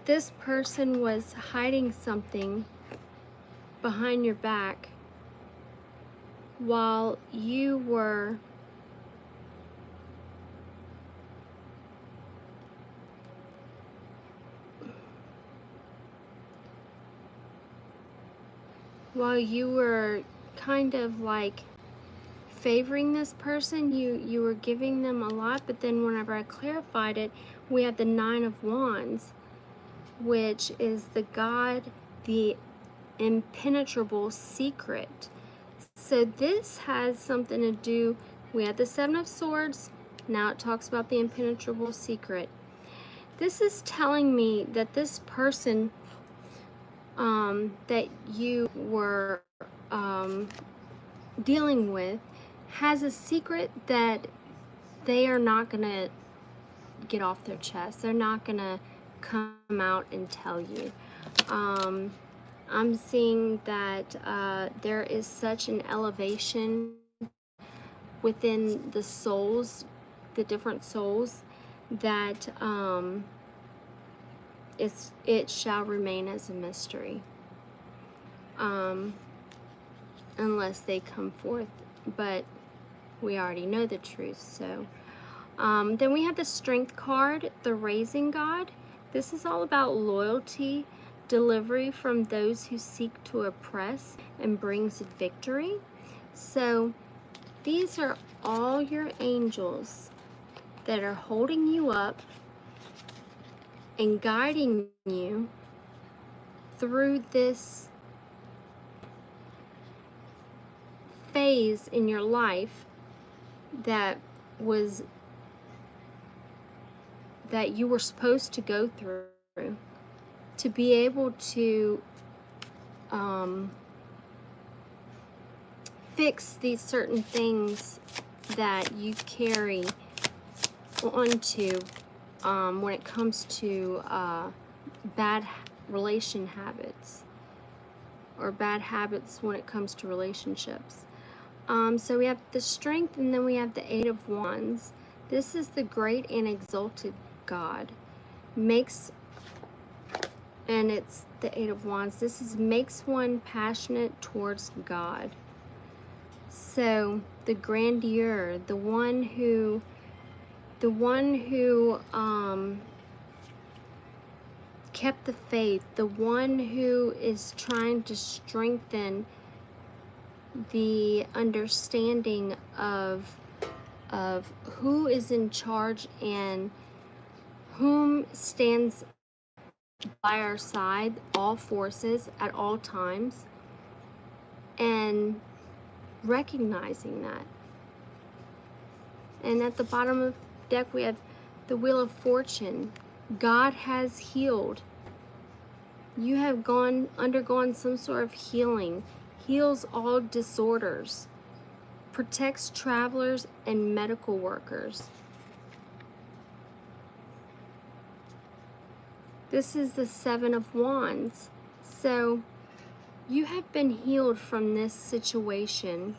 this person was hiding something behind your back while you were kind of like favoring this person. You were giving them a lot, but then whenever I clarified it, we have the 9 of Wands, which is the God, the impenetrable secret. So this has something to do, we had the 7 of Swords, now it talks about the impenetrable secret. This is telling me that this person that you were dealing with has a secret that they are not going to get off their chest. They're not going to come out and tell you. I'm seeing that there is such an elevation within the souls, the different souls, that it shall remain as a mystery, unless they come forth. But we already know the truth. So then we have the Strength card, the Raising God. This is all about loyalty, delivery from those who seek to oppress, and brings victory. So these are all your angels that are holding you up and guiding you through this phase in your life that you were supposed to go through, to be able to fix these certain things that you carry onto when it comes to bad relation habits, or bad habits when it comes to relationships. So we have the Strength, and then we have the 8 of Wands. This is the great and exalted God. And it's the 8 of Wands. This makes one passionate towards God. So the grandeur, the one who kept the faith, the one who is trying to strengthen the understanding of who is in charge and whom stands by our side, all forces at all times, and recognizing that. And at the bottom of the deck we have the Wheel of Fortune. God has healed. You have undergone some sort of healing. Heals all disorders. Protects travelers and medical workers. This is the 7 of Wands. So you have been healed from this situation.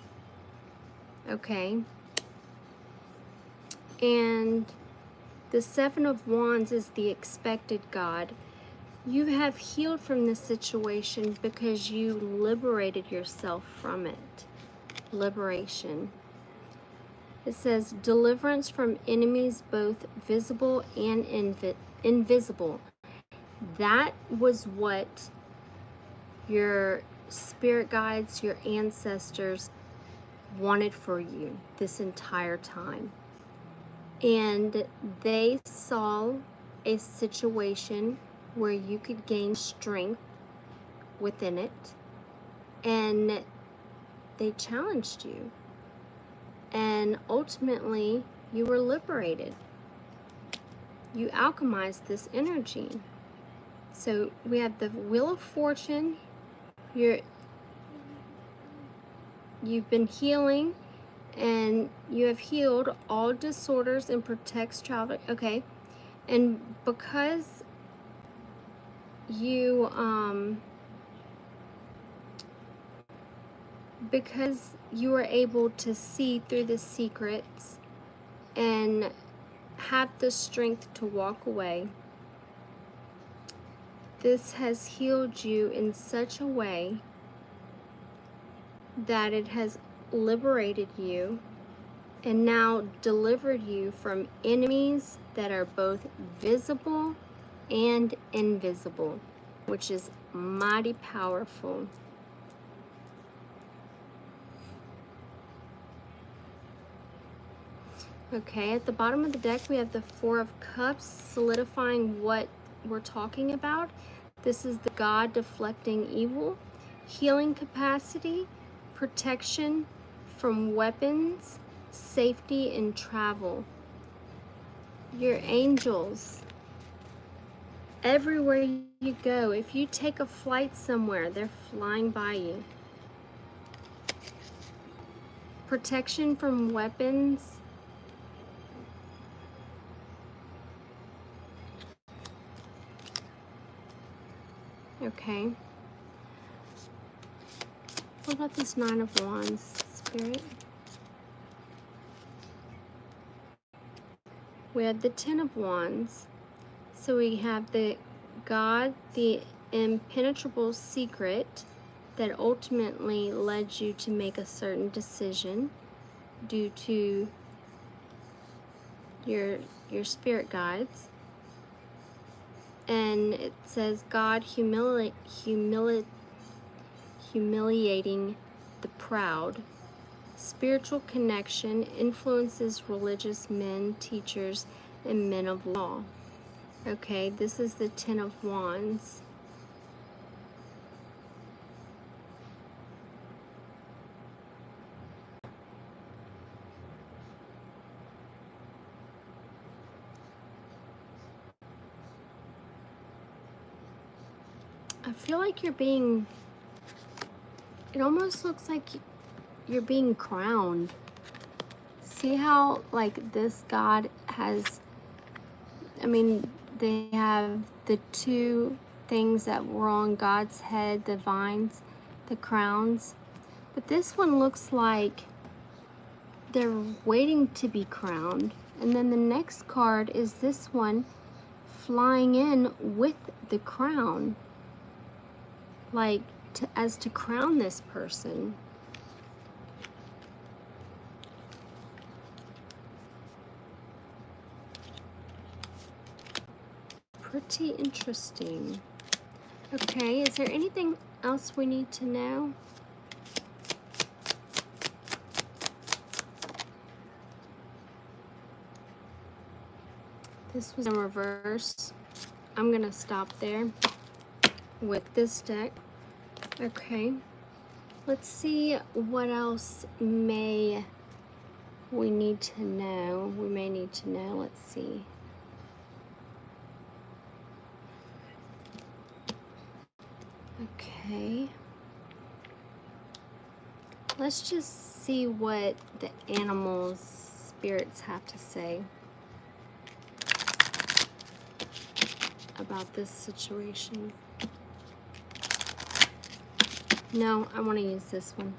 Okay? And the 7 of Wands is the expected God. You have healed from this situation because you liberated yourself from it. Liberation. It says deliverance from enemies both visible and invisible. That was what your spirit guides, your ancestors wanted for you this entire time. And they saw a situation where you could gain strength within it, and they challenged you. And ultimately, you were liberated. You alchemized this energy. So we have the Wheel of Fortune. you've been healing, and you have healed all disorders and protects child. Okay, and you because you are able to see through the secrets and have the strength to walk away, this has healed you in such a way that it has liberated you and now delivered you from enemies that are both visible and invisible, which is mighty powerful. Okay, at the bottom of the deck we have the Four of Cups, solidifying what we're talking about. This is the God deflecting evil, healing capacity, protection from weapons, safety and travel. Your angels, everywhere you go, if you take a flight somewhere, they're flying by you. Protection from weapons. Okay. What about this Nine of Wands, Spirit? We have the Ten of Wands. So we have the God, the impenetrable secret that ultimately led you to make a certain decision due to your spirit guides. And it says God humiliating the proud. Spiritual connection influences religious men, teachers, and men of law. Okay, this is the Ten of Wands. I feel like you're being, it almost looks like you're being crowned. See how like this God has, I mean, they have the two things that were on God's head, the vines, the crowns. But this one looks like they're waiting to be crowned. And then the next card is this one flying in with the crown, like as to crown this person. Pretty interesting. Okay, is there anything else we need to know? This was in reverse. I'm gonna stop there with this deck. Okay, let's see what else may we need to know. We may need to know, let's see. Okay. Let's just see what the animals, spirits have to say about this situation. No, I want to use this one.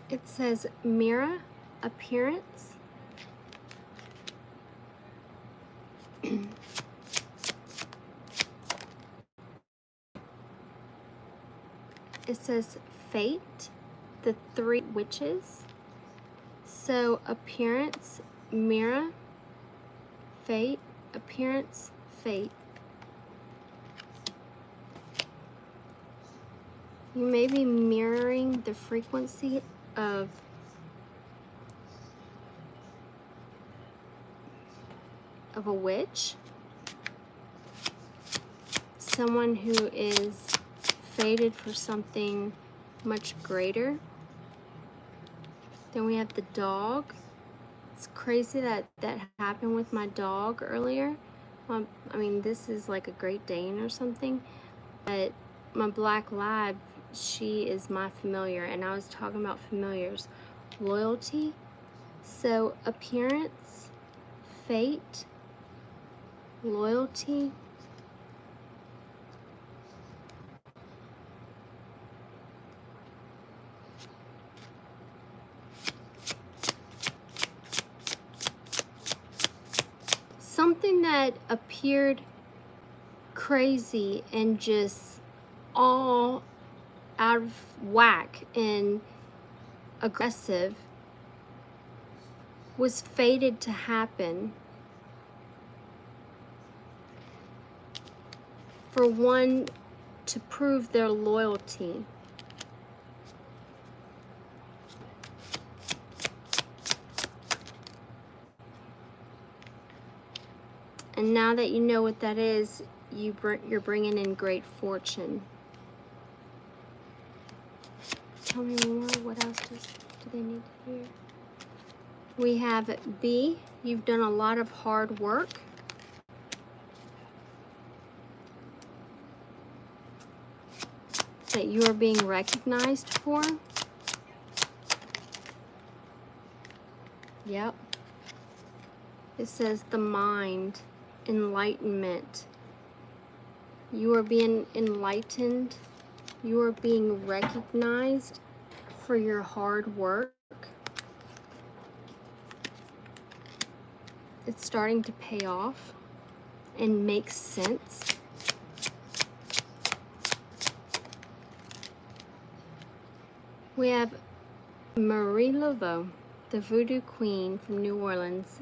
It says mirror appearance. It says fate, the three witches. So appearance, mirror, fate, appearance, fate. You may be mirroring the frequency of a witch, someone who is fated for something much greater. Then we have the dog. It's crazy that that happened with my dog earlier. I mean, this is like a Great Dane or something, but my black lab, she is my familiar, and I was talking about familiars. Loyalty, so appearance, fate, loyalty. Something that appeared crazy and just all out of whack and aggressive was fated to happen for one to prove their loyalty. And now that you know what that is, you're bringing in great fortune. Tell me more. What else do they need to hear? We have B. You've done a lot of hard work. That you are being recognized for. Yep. It says the mind, enlightenment. You are being enlightened. You are being recognized for your hard work. It's starting to pay off and make sense. We have Marie Laveau, the Voodoo Queen from New Orleans.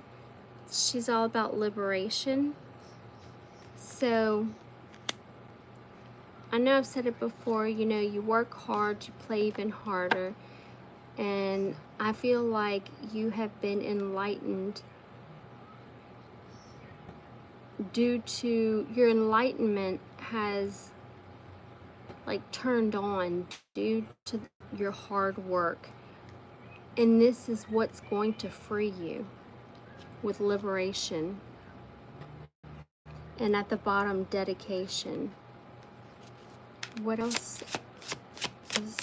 She's all about liberation. So, I know I've said it before, you know, you work hard, you play even harder. And I feel like you have been enlightened due to your enlightenment has like turned on due to your hard work. And this is what's going to free you with liberation. And at the bottom, dedication. What else is...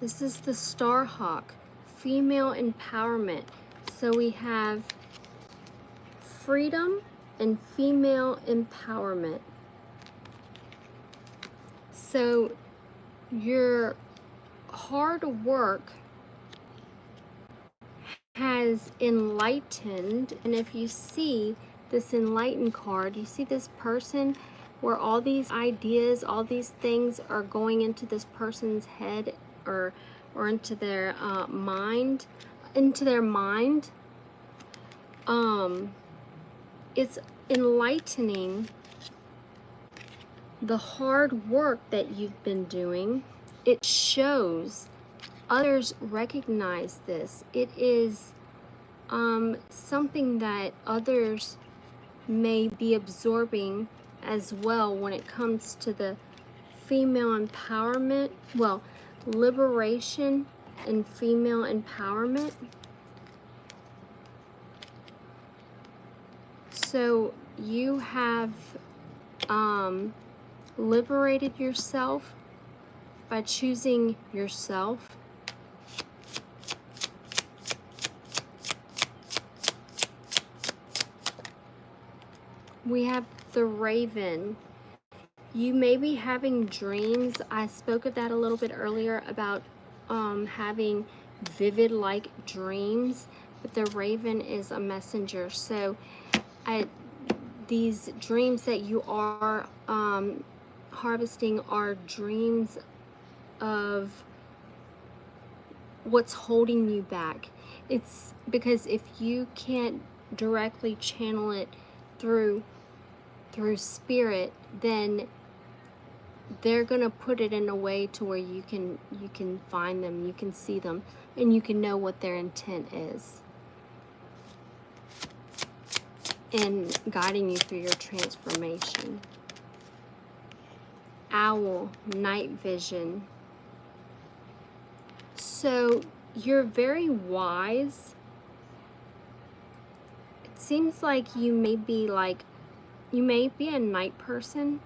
This is the Star Hawk, female empowerment. So we have freedom and female empowerment. So your hard work has enlightened, and if you see this enlightened card, you see this person where all these ideas, all these things are going into this person's head or into their mind, it's enlightening the hard work that you've been doing. It shows others recognize this. It is something that others may be absorbing as well when it comes to the female empowerment, well, liberation and female empowerment. So you have liberated yourself by choosing yourself. We have the Raven. You may be having dreams. I spoke of that a little bit earlier about having vivid like dreams, but the Raven is a messenger. So these dreams that you are harvesting are dreams of what's holding you back. It's because if you can't directly channel it through spirit, then they're going to put it in a way to where you can find them, you can see them, and you can know what their intent is in guiding you through your transformation. Owl, night vision. So you're very wise. It seems like you may be a night person,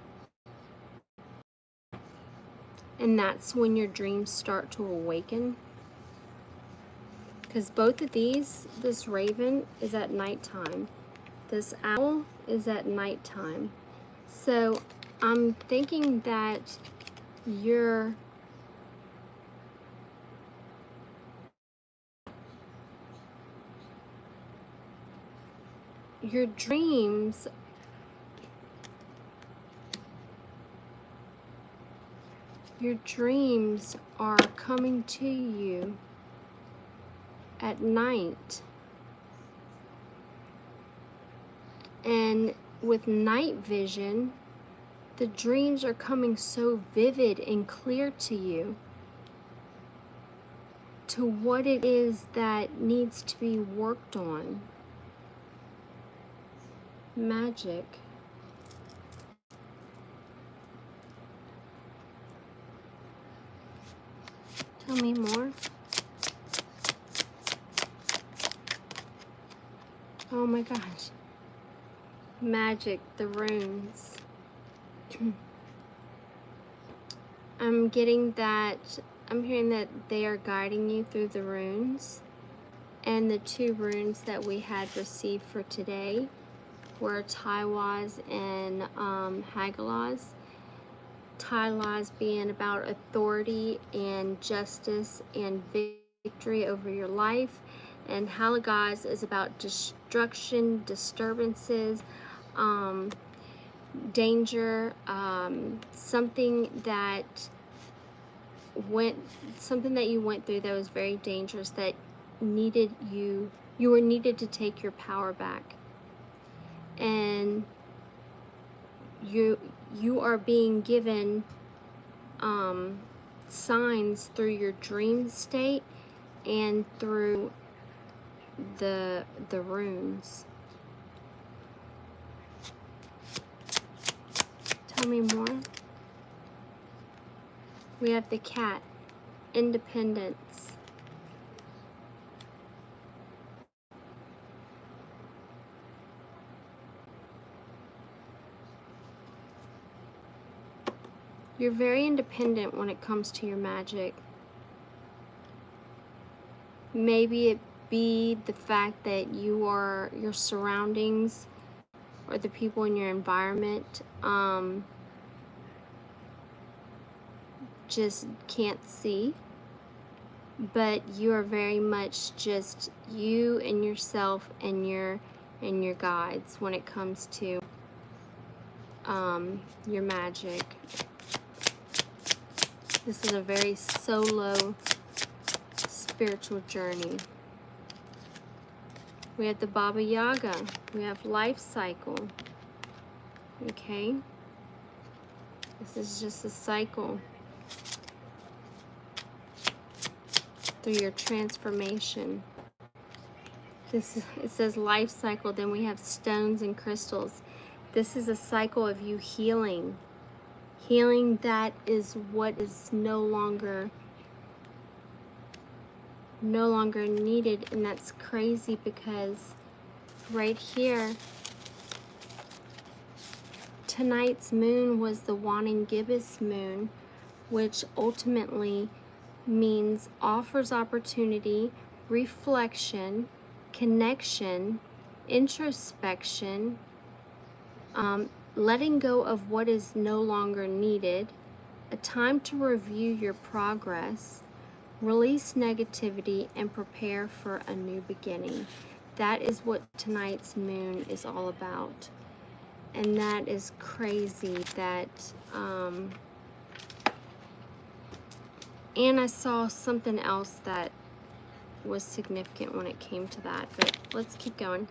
and that's when your dreams start to awaken. Because both of these, this raven is at nighttime. This owl is at nighttime. So I'm thinking that your dreams are coming to you at night. And with night vision, the dreams are coming so vivid and clear to you, to what it is that needs to be worked on. Magic. Tell me more. Oh my gosh. Magic, the runes. I'm hearing that they are guiding you through the runes. And the two runes that we had received for today were Taiwaz and Hagalaz. Taiwaz being about authority and justice and victory over your life. And Halagaz is about destruction, disturbances, danger, something that you went through that was very dangerous, that you were needed to take your power back. And you are being given signs through your dream state and through the runes. Tell me more. We have the cat, independence. You're very independent when it comes to your magic. Maybe it be the fact that your surroundings or the people in your environment just can't see, but you are very much just you and yourself and your guides when it comes to your magic. This is a very solo spiritual journey. We have the Baba Yaga. We have life cycle. Okay? This is just a cycle through your transformation. It says life cycle, then we have stones and crystals. This is a cycle of you healing. Healing that is what is no longer needed. And that's crazy because right here, tonight's moon was the waning gibbous moon, which ultimately means offers opportunity, reflection, connection, introspection, letting go of what is no longer needed, a time to review your progress, release negativity, and prepare for a new beginning. That is what tonight's moon is all about. And that is crazy that, and I saw something else that was significant when it came to that, but let's keep going.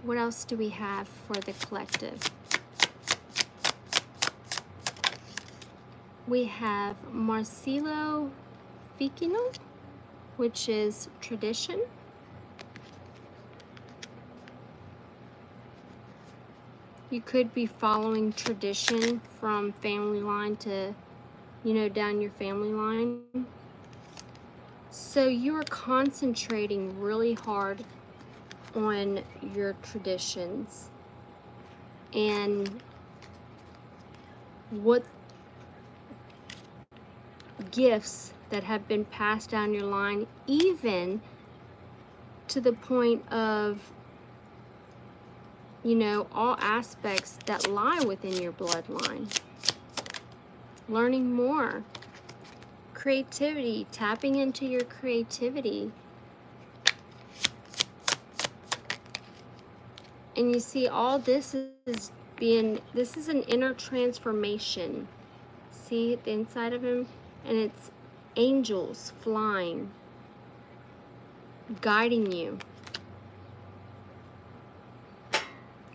What else do we have for the collective? We have Marcelo Ficino, which is tradition. You could be following tradition from family line to, down your family line. So you are concentrating really hard on your traditions and what gifts that have been passed down your line, even to the point of, all aspects that lie within your bloodline. Learning more. Creativity, tapping into your creativity. And you see, all this is an inner transformation. See the inside of him? And it's angels flying, guiding you.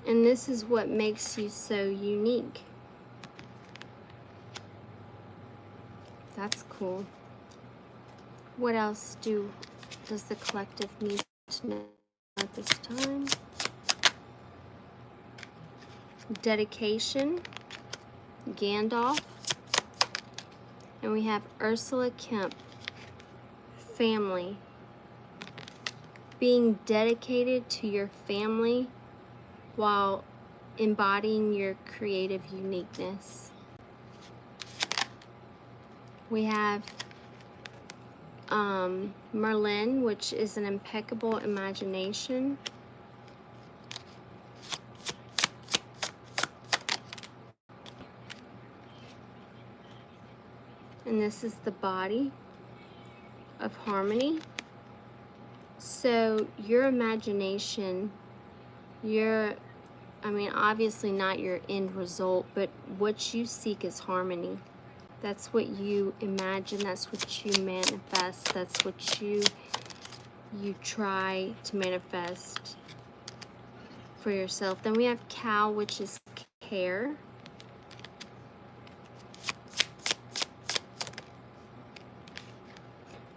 And this is what makes you so unique. That's cool. What else does the collective need to know at this time? Dedication, Gandalf, and we have Ursula Kemp, family. Being dedicated to your family while embodying your creative uniqueness. We have Merlin, which is an impeccable imagination. And this is the body of harmony. So your imagination, obviously not your end result, but what you seek is harmony. That's what you imagine, that's what you manifest, that's what you try to manifest for yourself. Then we have Cow, which is care.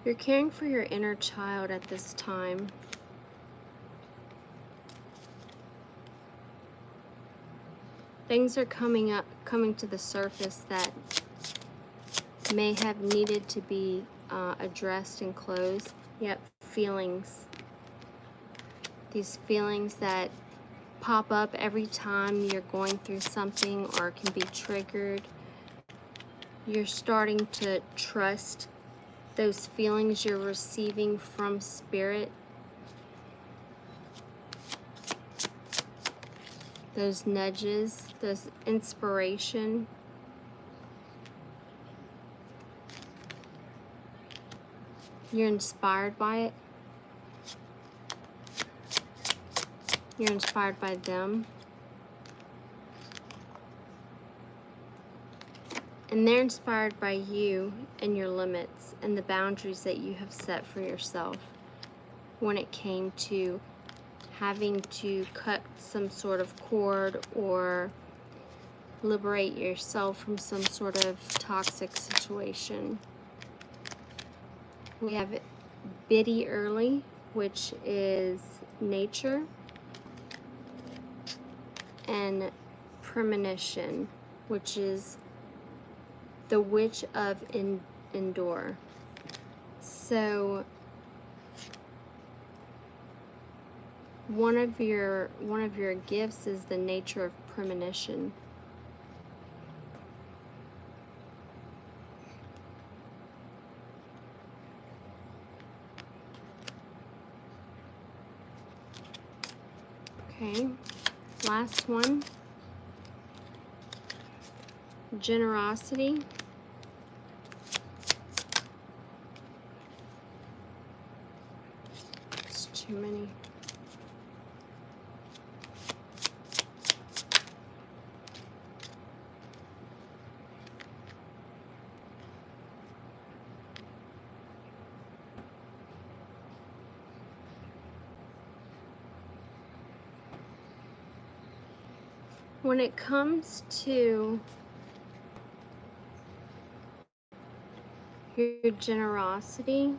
You're caring for your inner child at this time. Things are coming to the surface that may have needed to be addressed and closed. Yep, feelings. These feelings that pop up every time you're going through something or can be triggered. You're starting to trust those feelings you're receiving from spirit. Those nudges, those inspiration. You're inspired by it. You're inspired by them. And they're inspired by you and your limits and the boundaries that you have set for yourself when it came to having to cut some sort of cord or liberate yourself from some sort of toxic situation. We have Biddy Early, which is nature, and Premonition, which is the Witch of Endor. So one of your gifts is the nature of premonition. Okay, last one. Generosity. It's too many. When it comes to your generosity.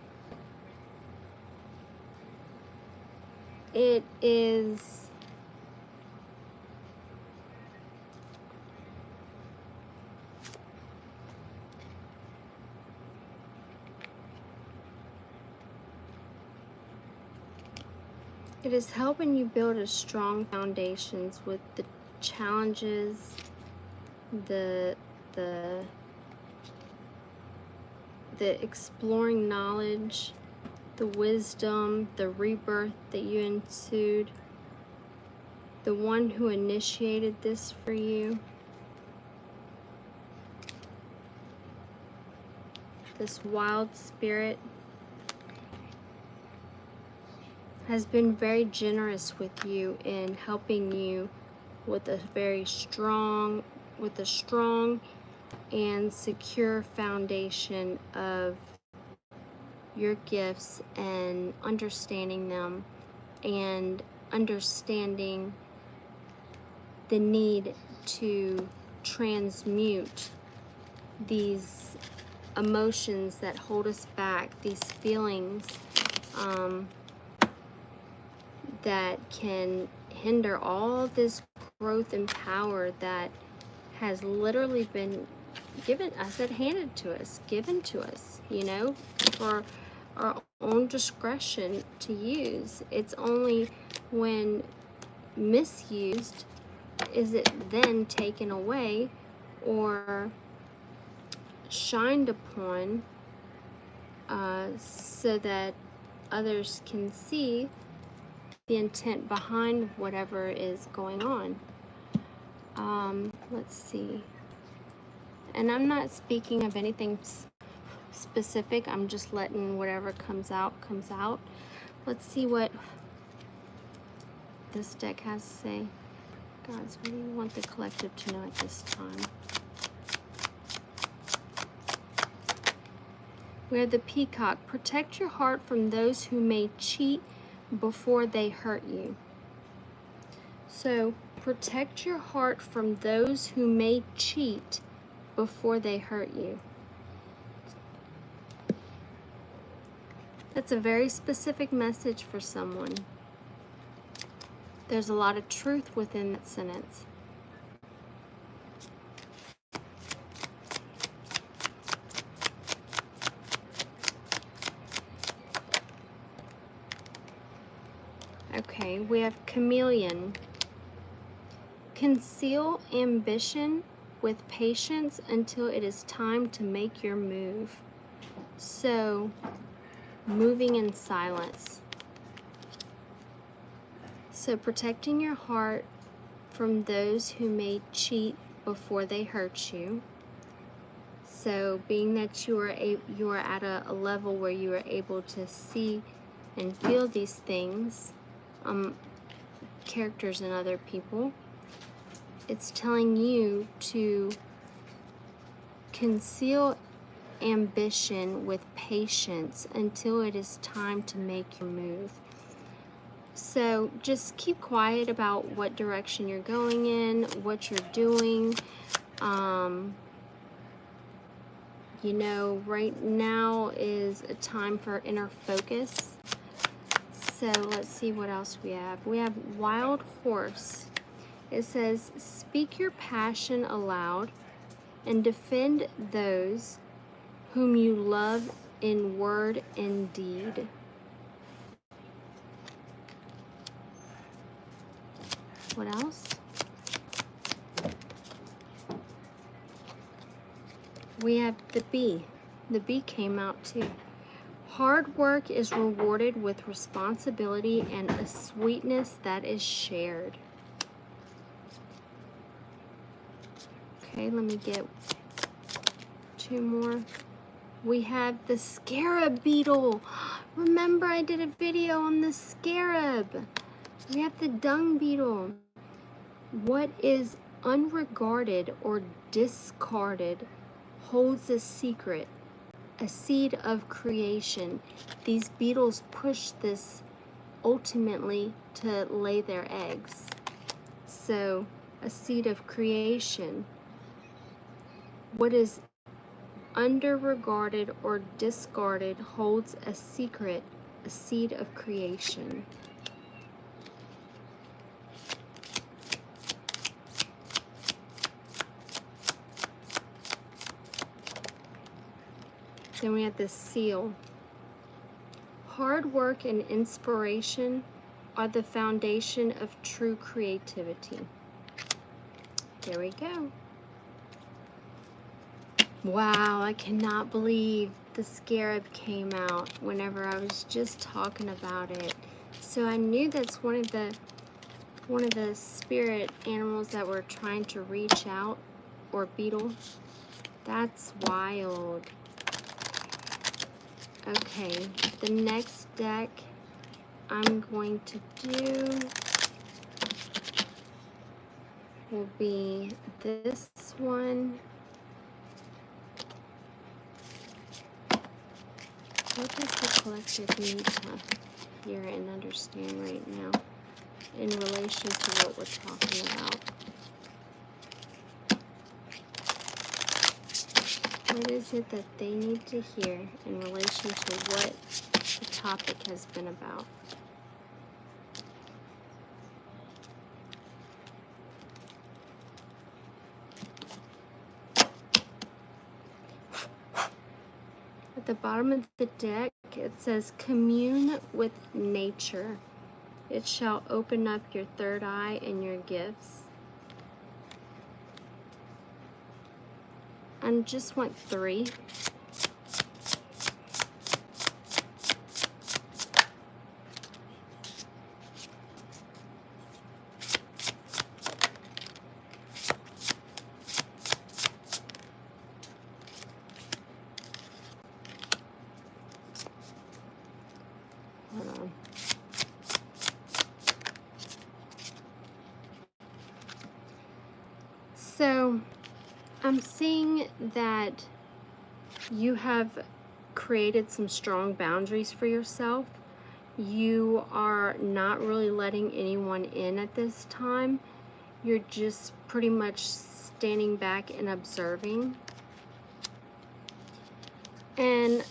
It is helping you build a strong foundations with the challenges, the exploring knowledge, the wisdom, the rebirth that you ensued, the one who initiated this for you, this wild spirit, has been very generous with you in helping you with a strong and secure foundation of your gifts and understanding them, and understanding the need to transmute these emotions that hold us back, these feelings that can hinder all this growth and power that has literally been given given to us, you know, for our own discretion to use. It's only when misused is it then taken away or shined upon, so that others can see the intent behind whatever is going on. Let's see. And I'm not speaking of anything specific. I'm just letting whatever comes out. Let's see what this deck has to say. Guys, what do you want the collective to know at this time? We have the Peacock. Protect your heart from those who may cheat before they hurt you. So, protect your heart from those who may cheat before they hurt you. That's a very specific message for someone. There's a lot of truth within that sentence. Okay, we have Chameleon. Conceal ambition with patience until it is time to make your move. So, moving in silence. So, protecting your heart from those who may cheat before they hurt you. So, being that you are at a level where you are able to see and feel these things, characters in other people, it's telling you to conceal ambition with patience until it is time to make your move. So just keep quiet about what direction you're going in, what you're doing. You know, right now is a time for inner focus. So let's see what else we have. We have Wild Horse. It says, speak your passion aloud and defend those whom you love in word and deed. What else? We have the bee. The bee came out too. Hard work is rewarded with responsibility and a sweetness that is shared. Okay, let me get two more. We have the scarab beetle. Remember, I did a video on the scarab. We have the dung beetle. What is unregarded or discarded holds a secret, a seed of creation. These beetles push this ultimately to lay their eggs. So, a seed of creation. What is under-regarded or discarded holds a secret, a seed of creation. Then we have this seal. Hard work and inspiration are the foundation of true creativity. There we go. Wow, I cannot believe the scarab came out whenever I was just talking about it. So I knew that's one of the spirit animals that were trying to reach out, or beetle. That's wild. Okay, the next deck I'm going to do will be this one. What does the collective need to hear and understand right now in relation to what we're talking about? What is it that they need to hear in relation to what the topic has been about? At the bottom of the deck, it says, commune with nature. It shall open up your third eye and your gifts. I just want 3. Hold on. So I'm seeing that you have created some strong boundaries for yourself. You are not really letting anyone in at this time. You're just pretty much standing back and observing. And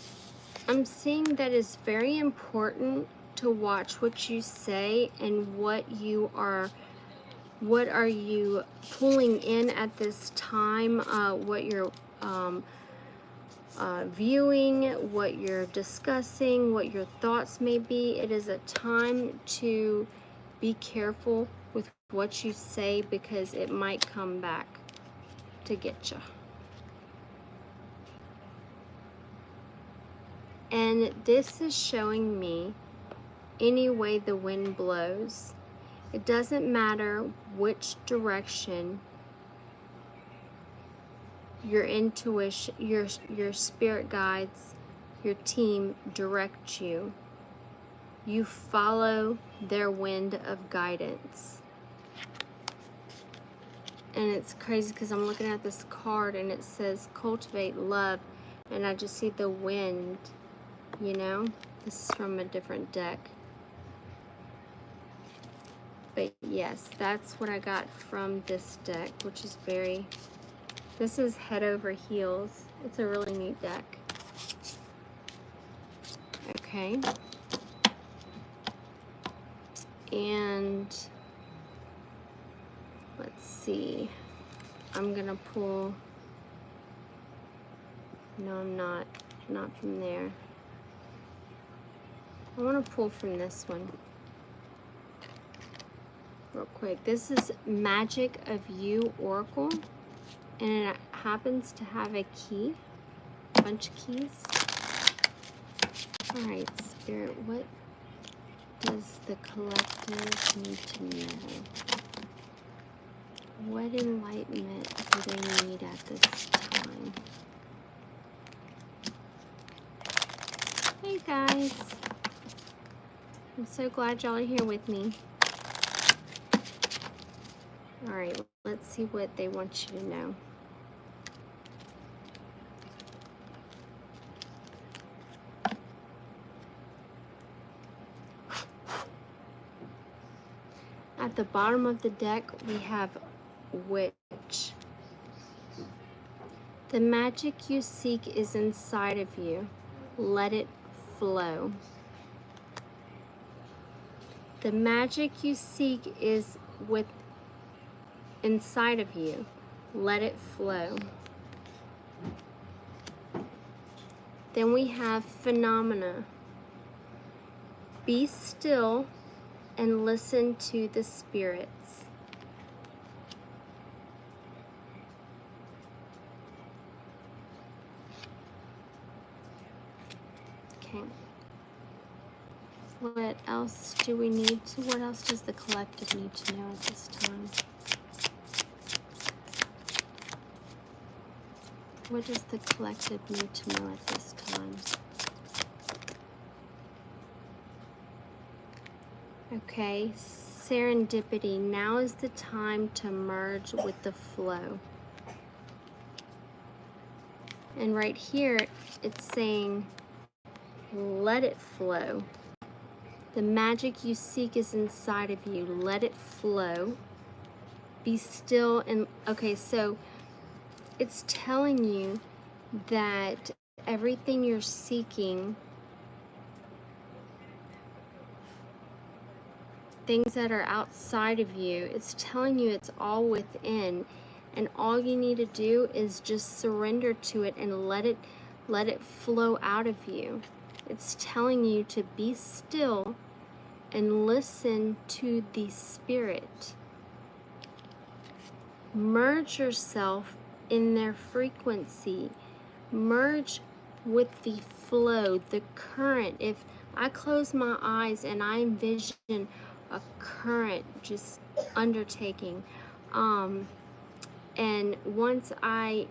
I'm seeing that it's very important to watch what you say and what are you pulling in at this time, what you're viewing, what you're discussing, what your thoughts may be. It is a time to be careful with what you say because it might come back to get you. And this is showing me any way the wind blows. It doesn't matter which direction your intuition, your spirit guides, your team direct you. You follow their wind of guidance. And it's crazy because I'm looking at this card and it says cultivate love, and I just see the wind, you know? This is from a different deck. But yes, that's what I got from this deck, which is this is head over heels. It's a really neat deck. Okay. And let's see. I'm gonna pull, no I'm not from there. I wanna pull from this one real quick. This is Magic of You Oracle, and it happens to have a key, a bunch of keys. All right, Spirit, what does the collective need to know? What enlightenment do they need at this time? Hey guys, I'm so glad y'all are here with me. All right, let's see what they want you to know. At the bottom of the deck, we have Witch. The magic you seek is inside of you. Let it flow. The magic you seek is inside of you. Let it flow. Then we have phenomena. Be still and listen to the spirits. Okay. What else do we need to, what else does the collective need to know at this time? What does the collective need to know at this time? Okay, serendipity. Now is the time to merge with the flow. And right here, it's saying, let it flow. The magic you seek is inside of you. Let it flow. Be still and, okay, so it's telling you that everything you're seeking, things that are outside of you, it's telling you it's all within, and all you need to do is just surrender to it and let it flow out of you. It's telling you to be still and listen to the spirit. Merge yourself in their frequency. Merge with the flow, the current. If I close my eyes and I envision a current just undertaking, and once I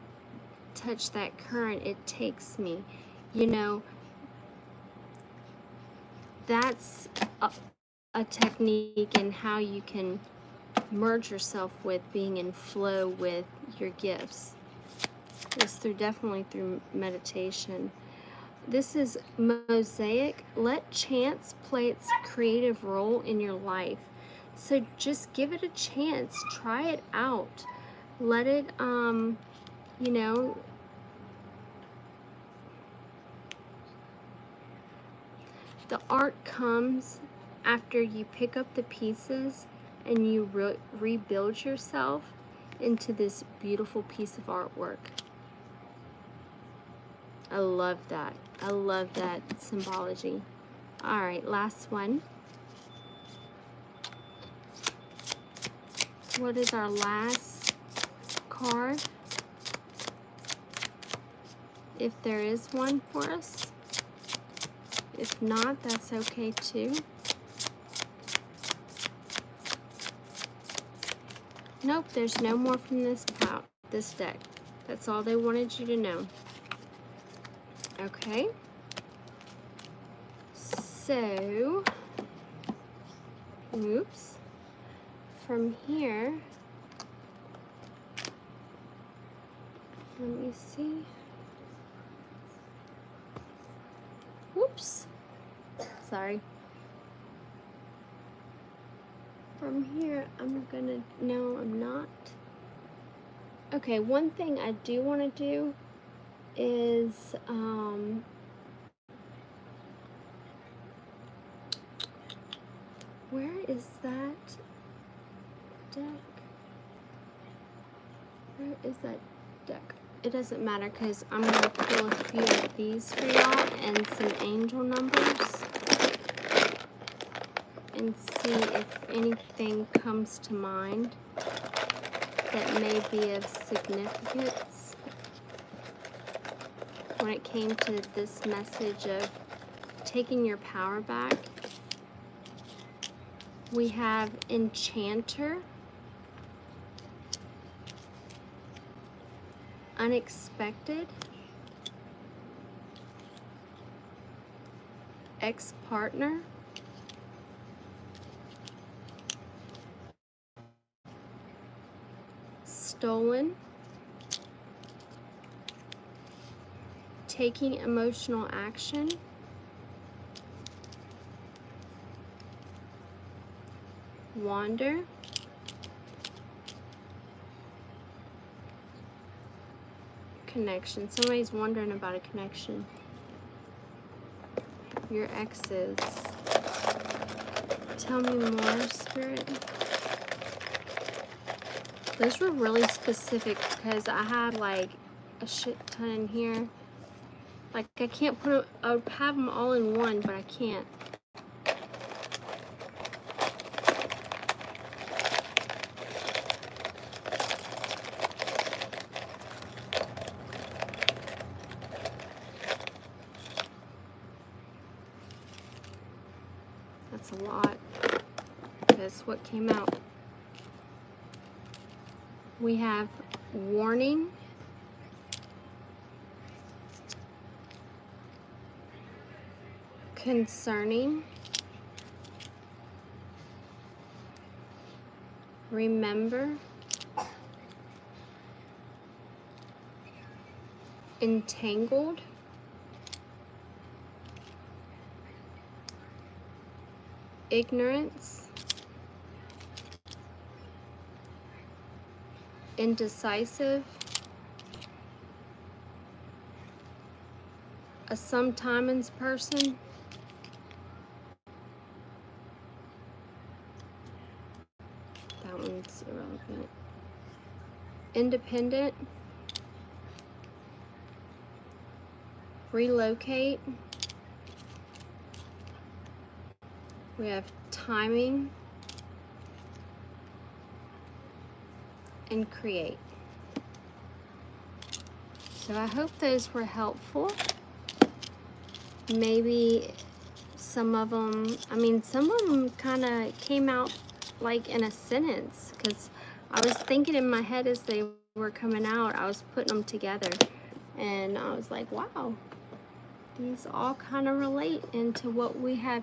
touch that current, it takes me, you know, that's a technique in how you can merge yourself with being in flow with your gifts. It's definitely through meditation. This is mosaic. Let chance play its creative role in your life. So just give it a chance. Try it out. Let it, you know, the art comes after you pick up the pieces and you rebuild yourself into this beautiful piece of artwork. I love that. I love that symbology. All right, last one. What is our last card? If there is one for us. If not, that's okay too. Nope, there's no more from this deck. That's all they wanted you to know. Okay. So, oops. From here, let me see. Whoops. Sorry. From here, no, I'm not. Okay, one thing I do want to do is, where is that deck? Where is that deck? It doesn't matter because I'm going to pull a few of these for y'all and some angel numbers and see if anything comes to mind that may be of significance when it came to this message of taking your power back. We have Enchanter, Unexpected, Ex-Partner, Stolen, Taking Emotional Action, Wander, connection. Somebody's wondering about a connection. Your exes. Tell me more, Spirit. Those were really specific because I had like a shit ton in here. Like I can't put them, I would have them all in one, but I can't. That's a lot. That's what came out. We have warning, concerning, remember, entangled, ignorance, indecisive, a sometimers person, that one's irrelevant, independent, relocate, we have timing, and create. So I hope those were helpful. Maybe some of them, I mean, some of them kind of came out like in a sentence, because I was thinking in my head as they were coming out, I was putting them together, and I was like, wow, these all kind of relate into what we have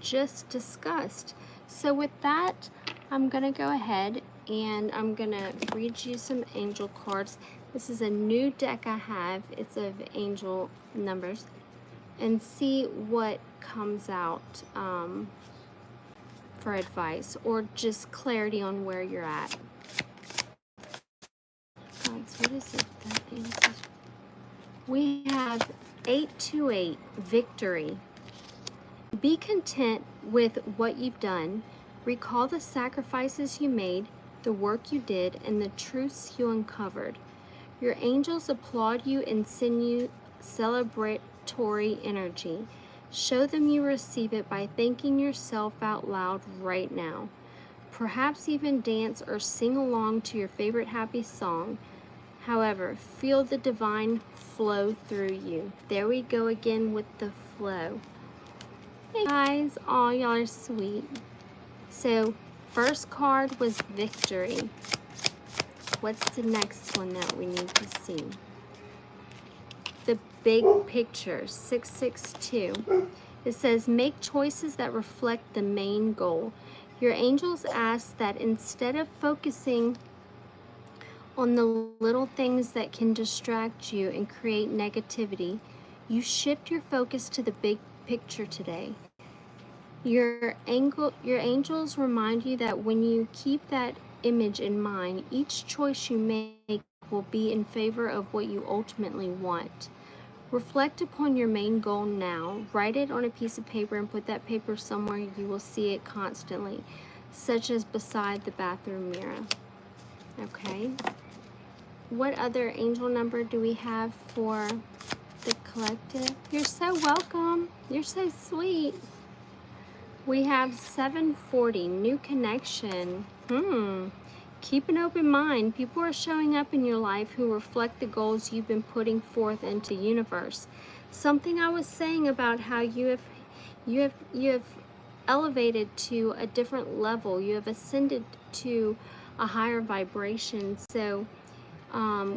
just discussed. So with that, I'm gonna go ahead and I'm gonna read you some angel cards. This is a new deck I have. It's of angel numbers, and see what comes out for advice or just clarity on where you're at. Gods, what is it that answers? We have 828, victory. Be content with what you've done. Recall the sacrifices you made, the work you did, and the truths you uncovered. Your angels applaud you and send you celebratory energy. Show them you receive it by thanking yourself out loud right now. Perhaps even dance or sing along to your favorite happy song. However, feel the divine flow through you. There we go again with the flow. Hey guys, oh, y'all are sweet. So, first card was victory. What's the next one that we need to see? The big picture, 662. It says, make choices that reflect the main goal. Your angels ask that instead of focusing on the little things that can distract you and create negativity, you shift your focus to the big picture today. Your angels remind you that when you keep that image in mind, each choice you make will be in favor of what you ultimately want. Reflect upon your main goal now. Write it on a piece of paper and put that paper somewhere you will see it constantly, such as beside the bathroom mirror. Okay. What other angel number do we have for the collective? You're so welcome. You're so sweet. We have 740, new connection. Keep an open mind. People are showing up in your life who reflect the goals you've been putting forth into universe. Something I was saying about how you have elevated to a different level. You have ascended to a higher vibration. So,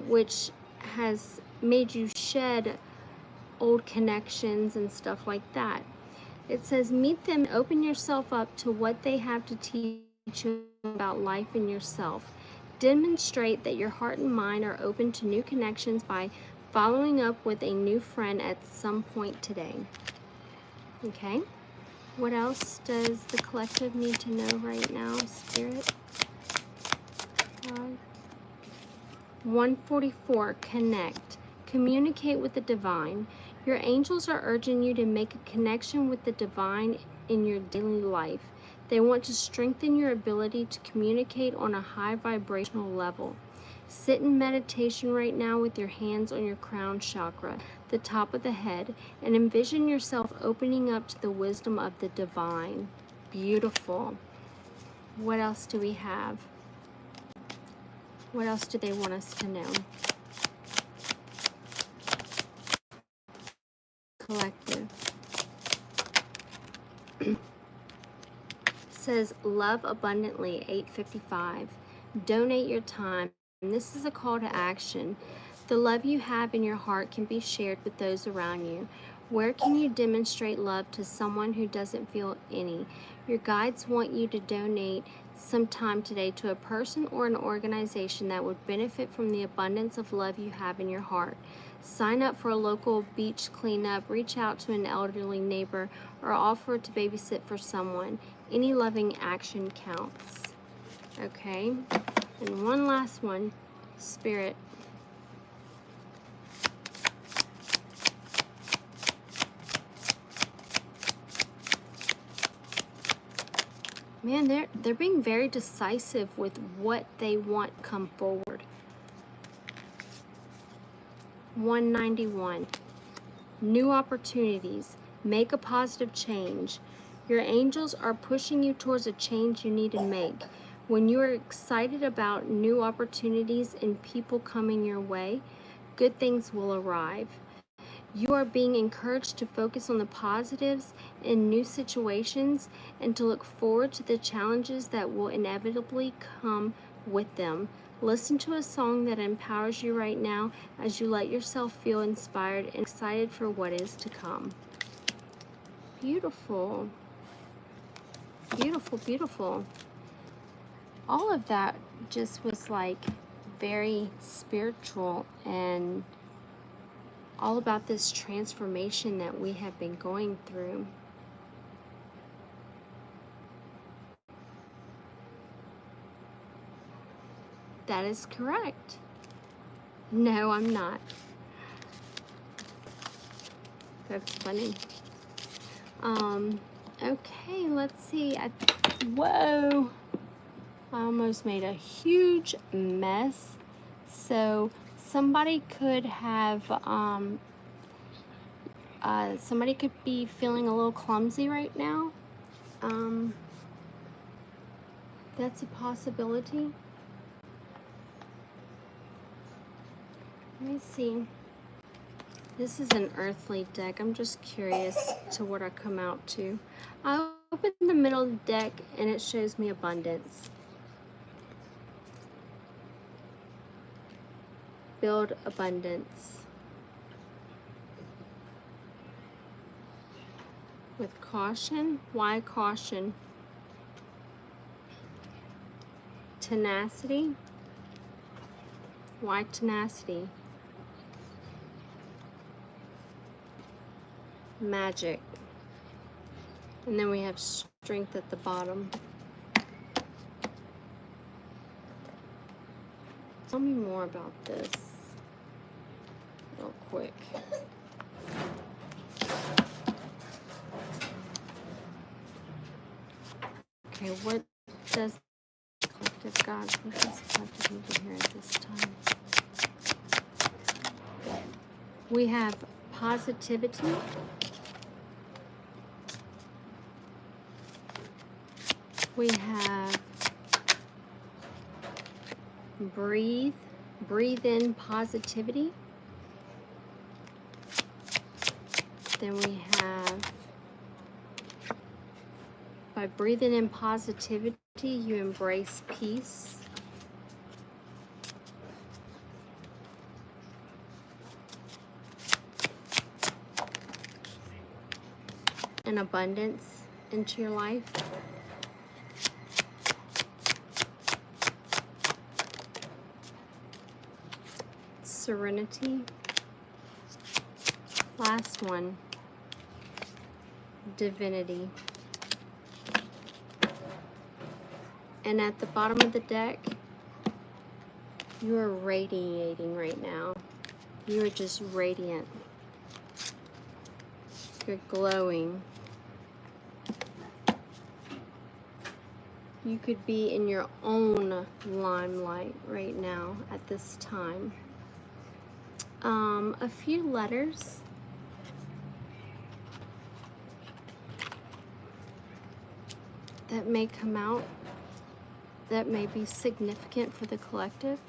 which has made you shed old connections and stuff like that. It says, meet them, open yourself up to what they have to teach you about life and yourself. Demonstrate that your heart and mind are open to new connections by following up with a new friend at some point today. Okay? What else does the collective need to know right now, Spirit? 144, connect. Communicate with the divine. Your angels are urging you to make a connection with the divine in your daily life. They want to strengthen your ability to communicate on a high vibrational level. Sit in meditation right now with your hands on your crown chakra, the top of the head, and envision yourself opening up to the wisdom of the divine. Beautiful. What else do we have? What else do they want us to know? Collective. Says love abundantly, 855. Donate your time. And this is a call to action. The love you have in your heart can be shared with those around you. Where can you demonstrate love to someone who doesn't feel any? Your guides want you to donate some time today to a person or an organization that would benefit from the abundance of love you have in your heart. Sign up for a local beach cleanup, reach out to an elderly neighbor, or offer to babysit for someone. Any loving action counts. Okay, and one last one, Spirit. Man, they're being very decisive with what they want come forward. 191. New opportunities. Make a positive change. Your angels are pushing you towards a change you need to make. When you are excited about new opportunities and people coming your way, good things will arrive. You are being encouraged to focus on the positives in new situations and to look forward to the challenges that will inevitably come with them. Listen to a song that empowers you right now as you let yourself feel inspired and excited for what is to come. Beautiful. Beautiful, beautiful. All of that just was like very spiritual and all about this transformation that we have been going through. That is correct. No, I'm not. That's funny. Okay, let's see. Whoa. I almost made a huge mess. So somebody could have, somebody could be feeling a little clumsy right now. That's a possibility. Let me see. This is an earthly deck. I'm just curious to what I come out to. I open the middle of the deck and it shows me abundance. Build abundance. With caution. Why caution? Tenacity. Why tenacity? Magic. And then we have strength at the bottom. Tell me more about this real quick. Okay, what does collective God, what does collective need to hear at this time? We have positivity. We have breathe in positivity. Then we have, by breathing in positivity, you embrace peace. And abundance into your life. Serenity. Last one, divinity. And at the bottom of the deck, you are radiating right now. You are just radiant. You're glowing. You could be in your own limelight right now at this time. A few letters. That may come out, that may be significant for the collective.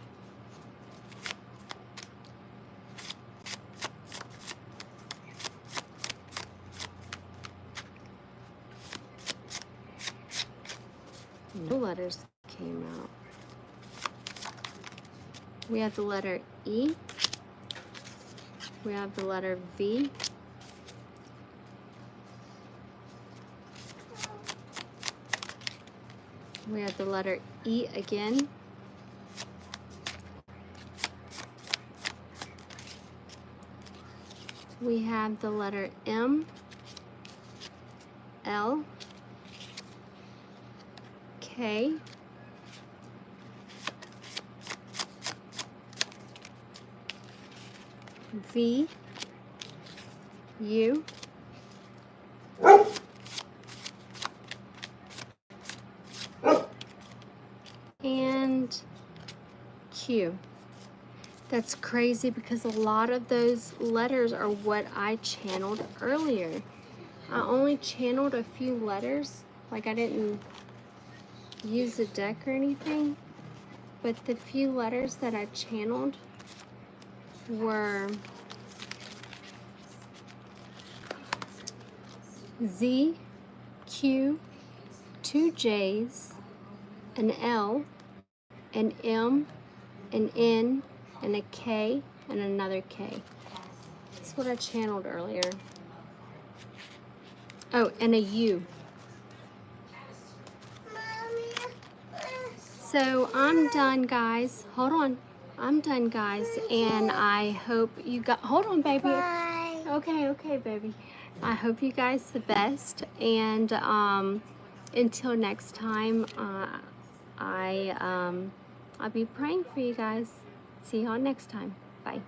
No letters came out. We have the letter E. We have the letter V. We have the letter E again. We have the letter M, L, K, V, U, and Q. That's crazy because a lot of those letters are what I channeled earlier. I only channeled a few letters, like I didn't use a deck or anything, but the few letters that I channeled were Z, Q, 2 J's, an L, an M, an N, and a K, and another K. That's what I channeled earlier. Oh, and a U. So I'm done, guys. Hold on. I'm done, guys. And I hope you got, hold on, baby. Bye. Okay, baby. I hope you guys the best. And until next time, I'll be praying for you guys. See y'all next time. Bye.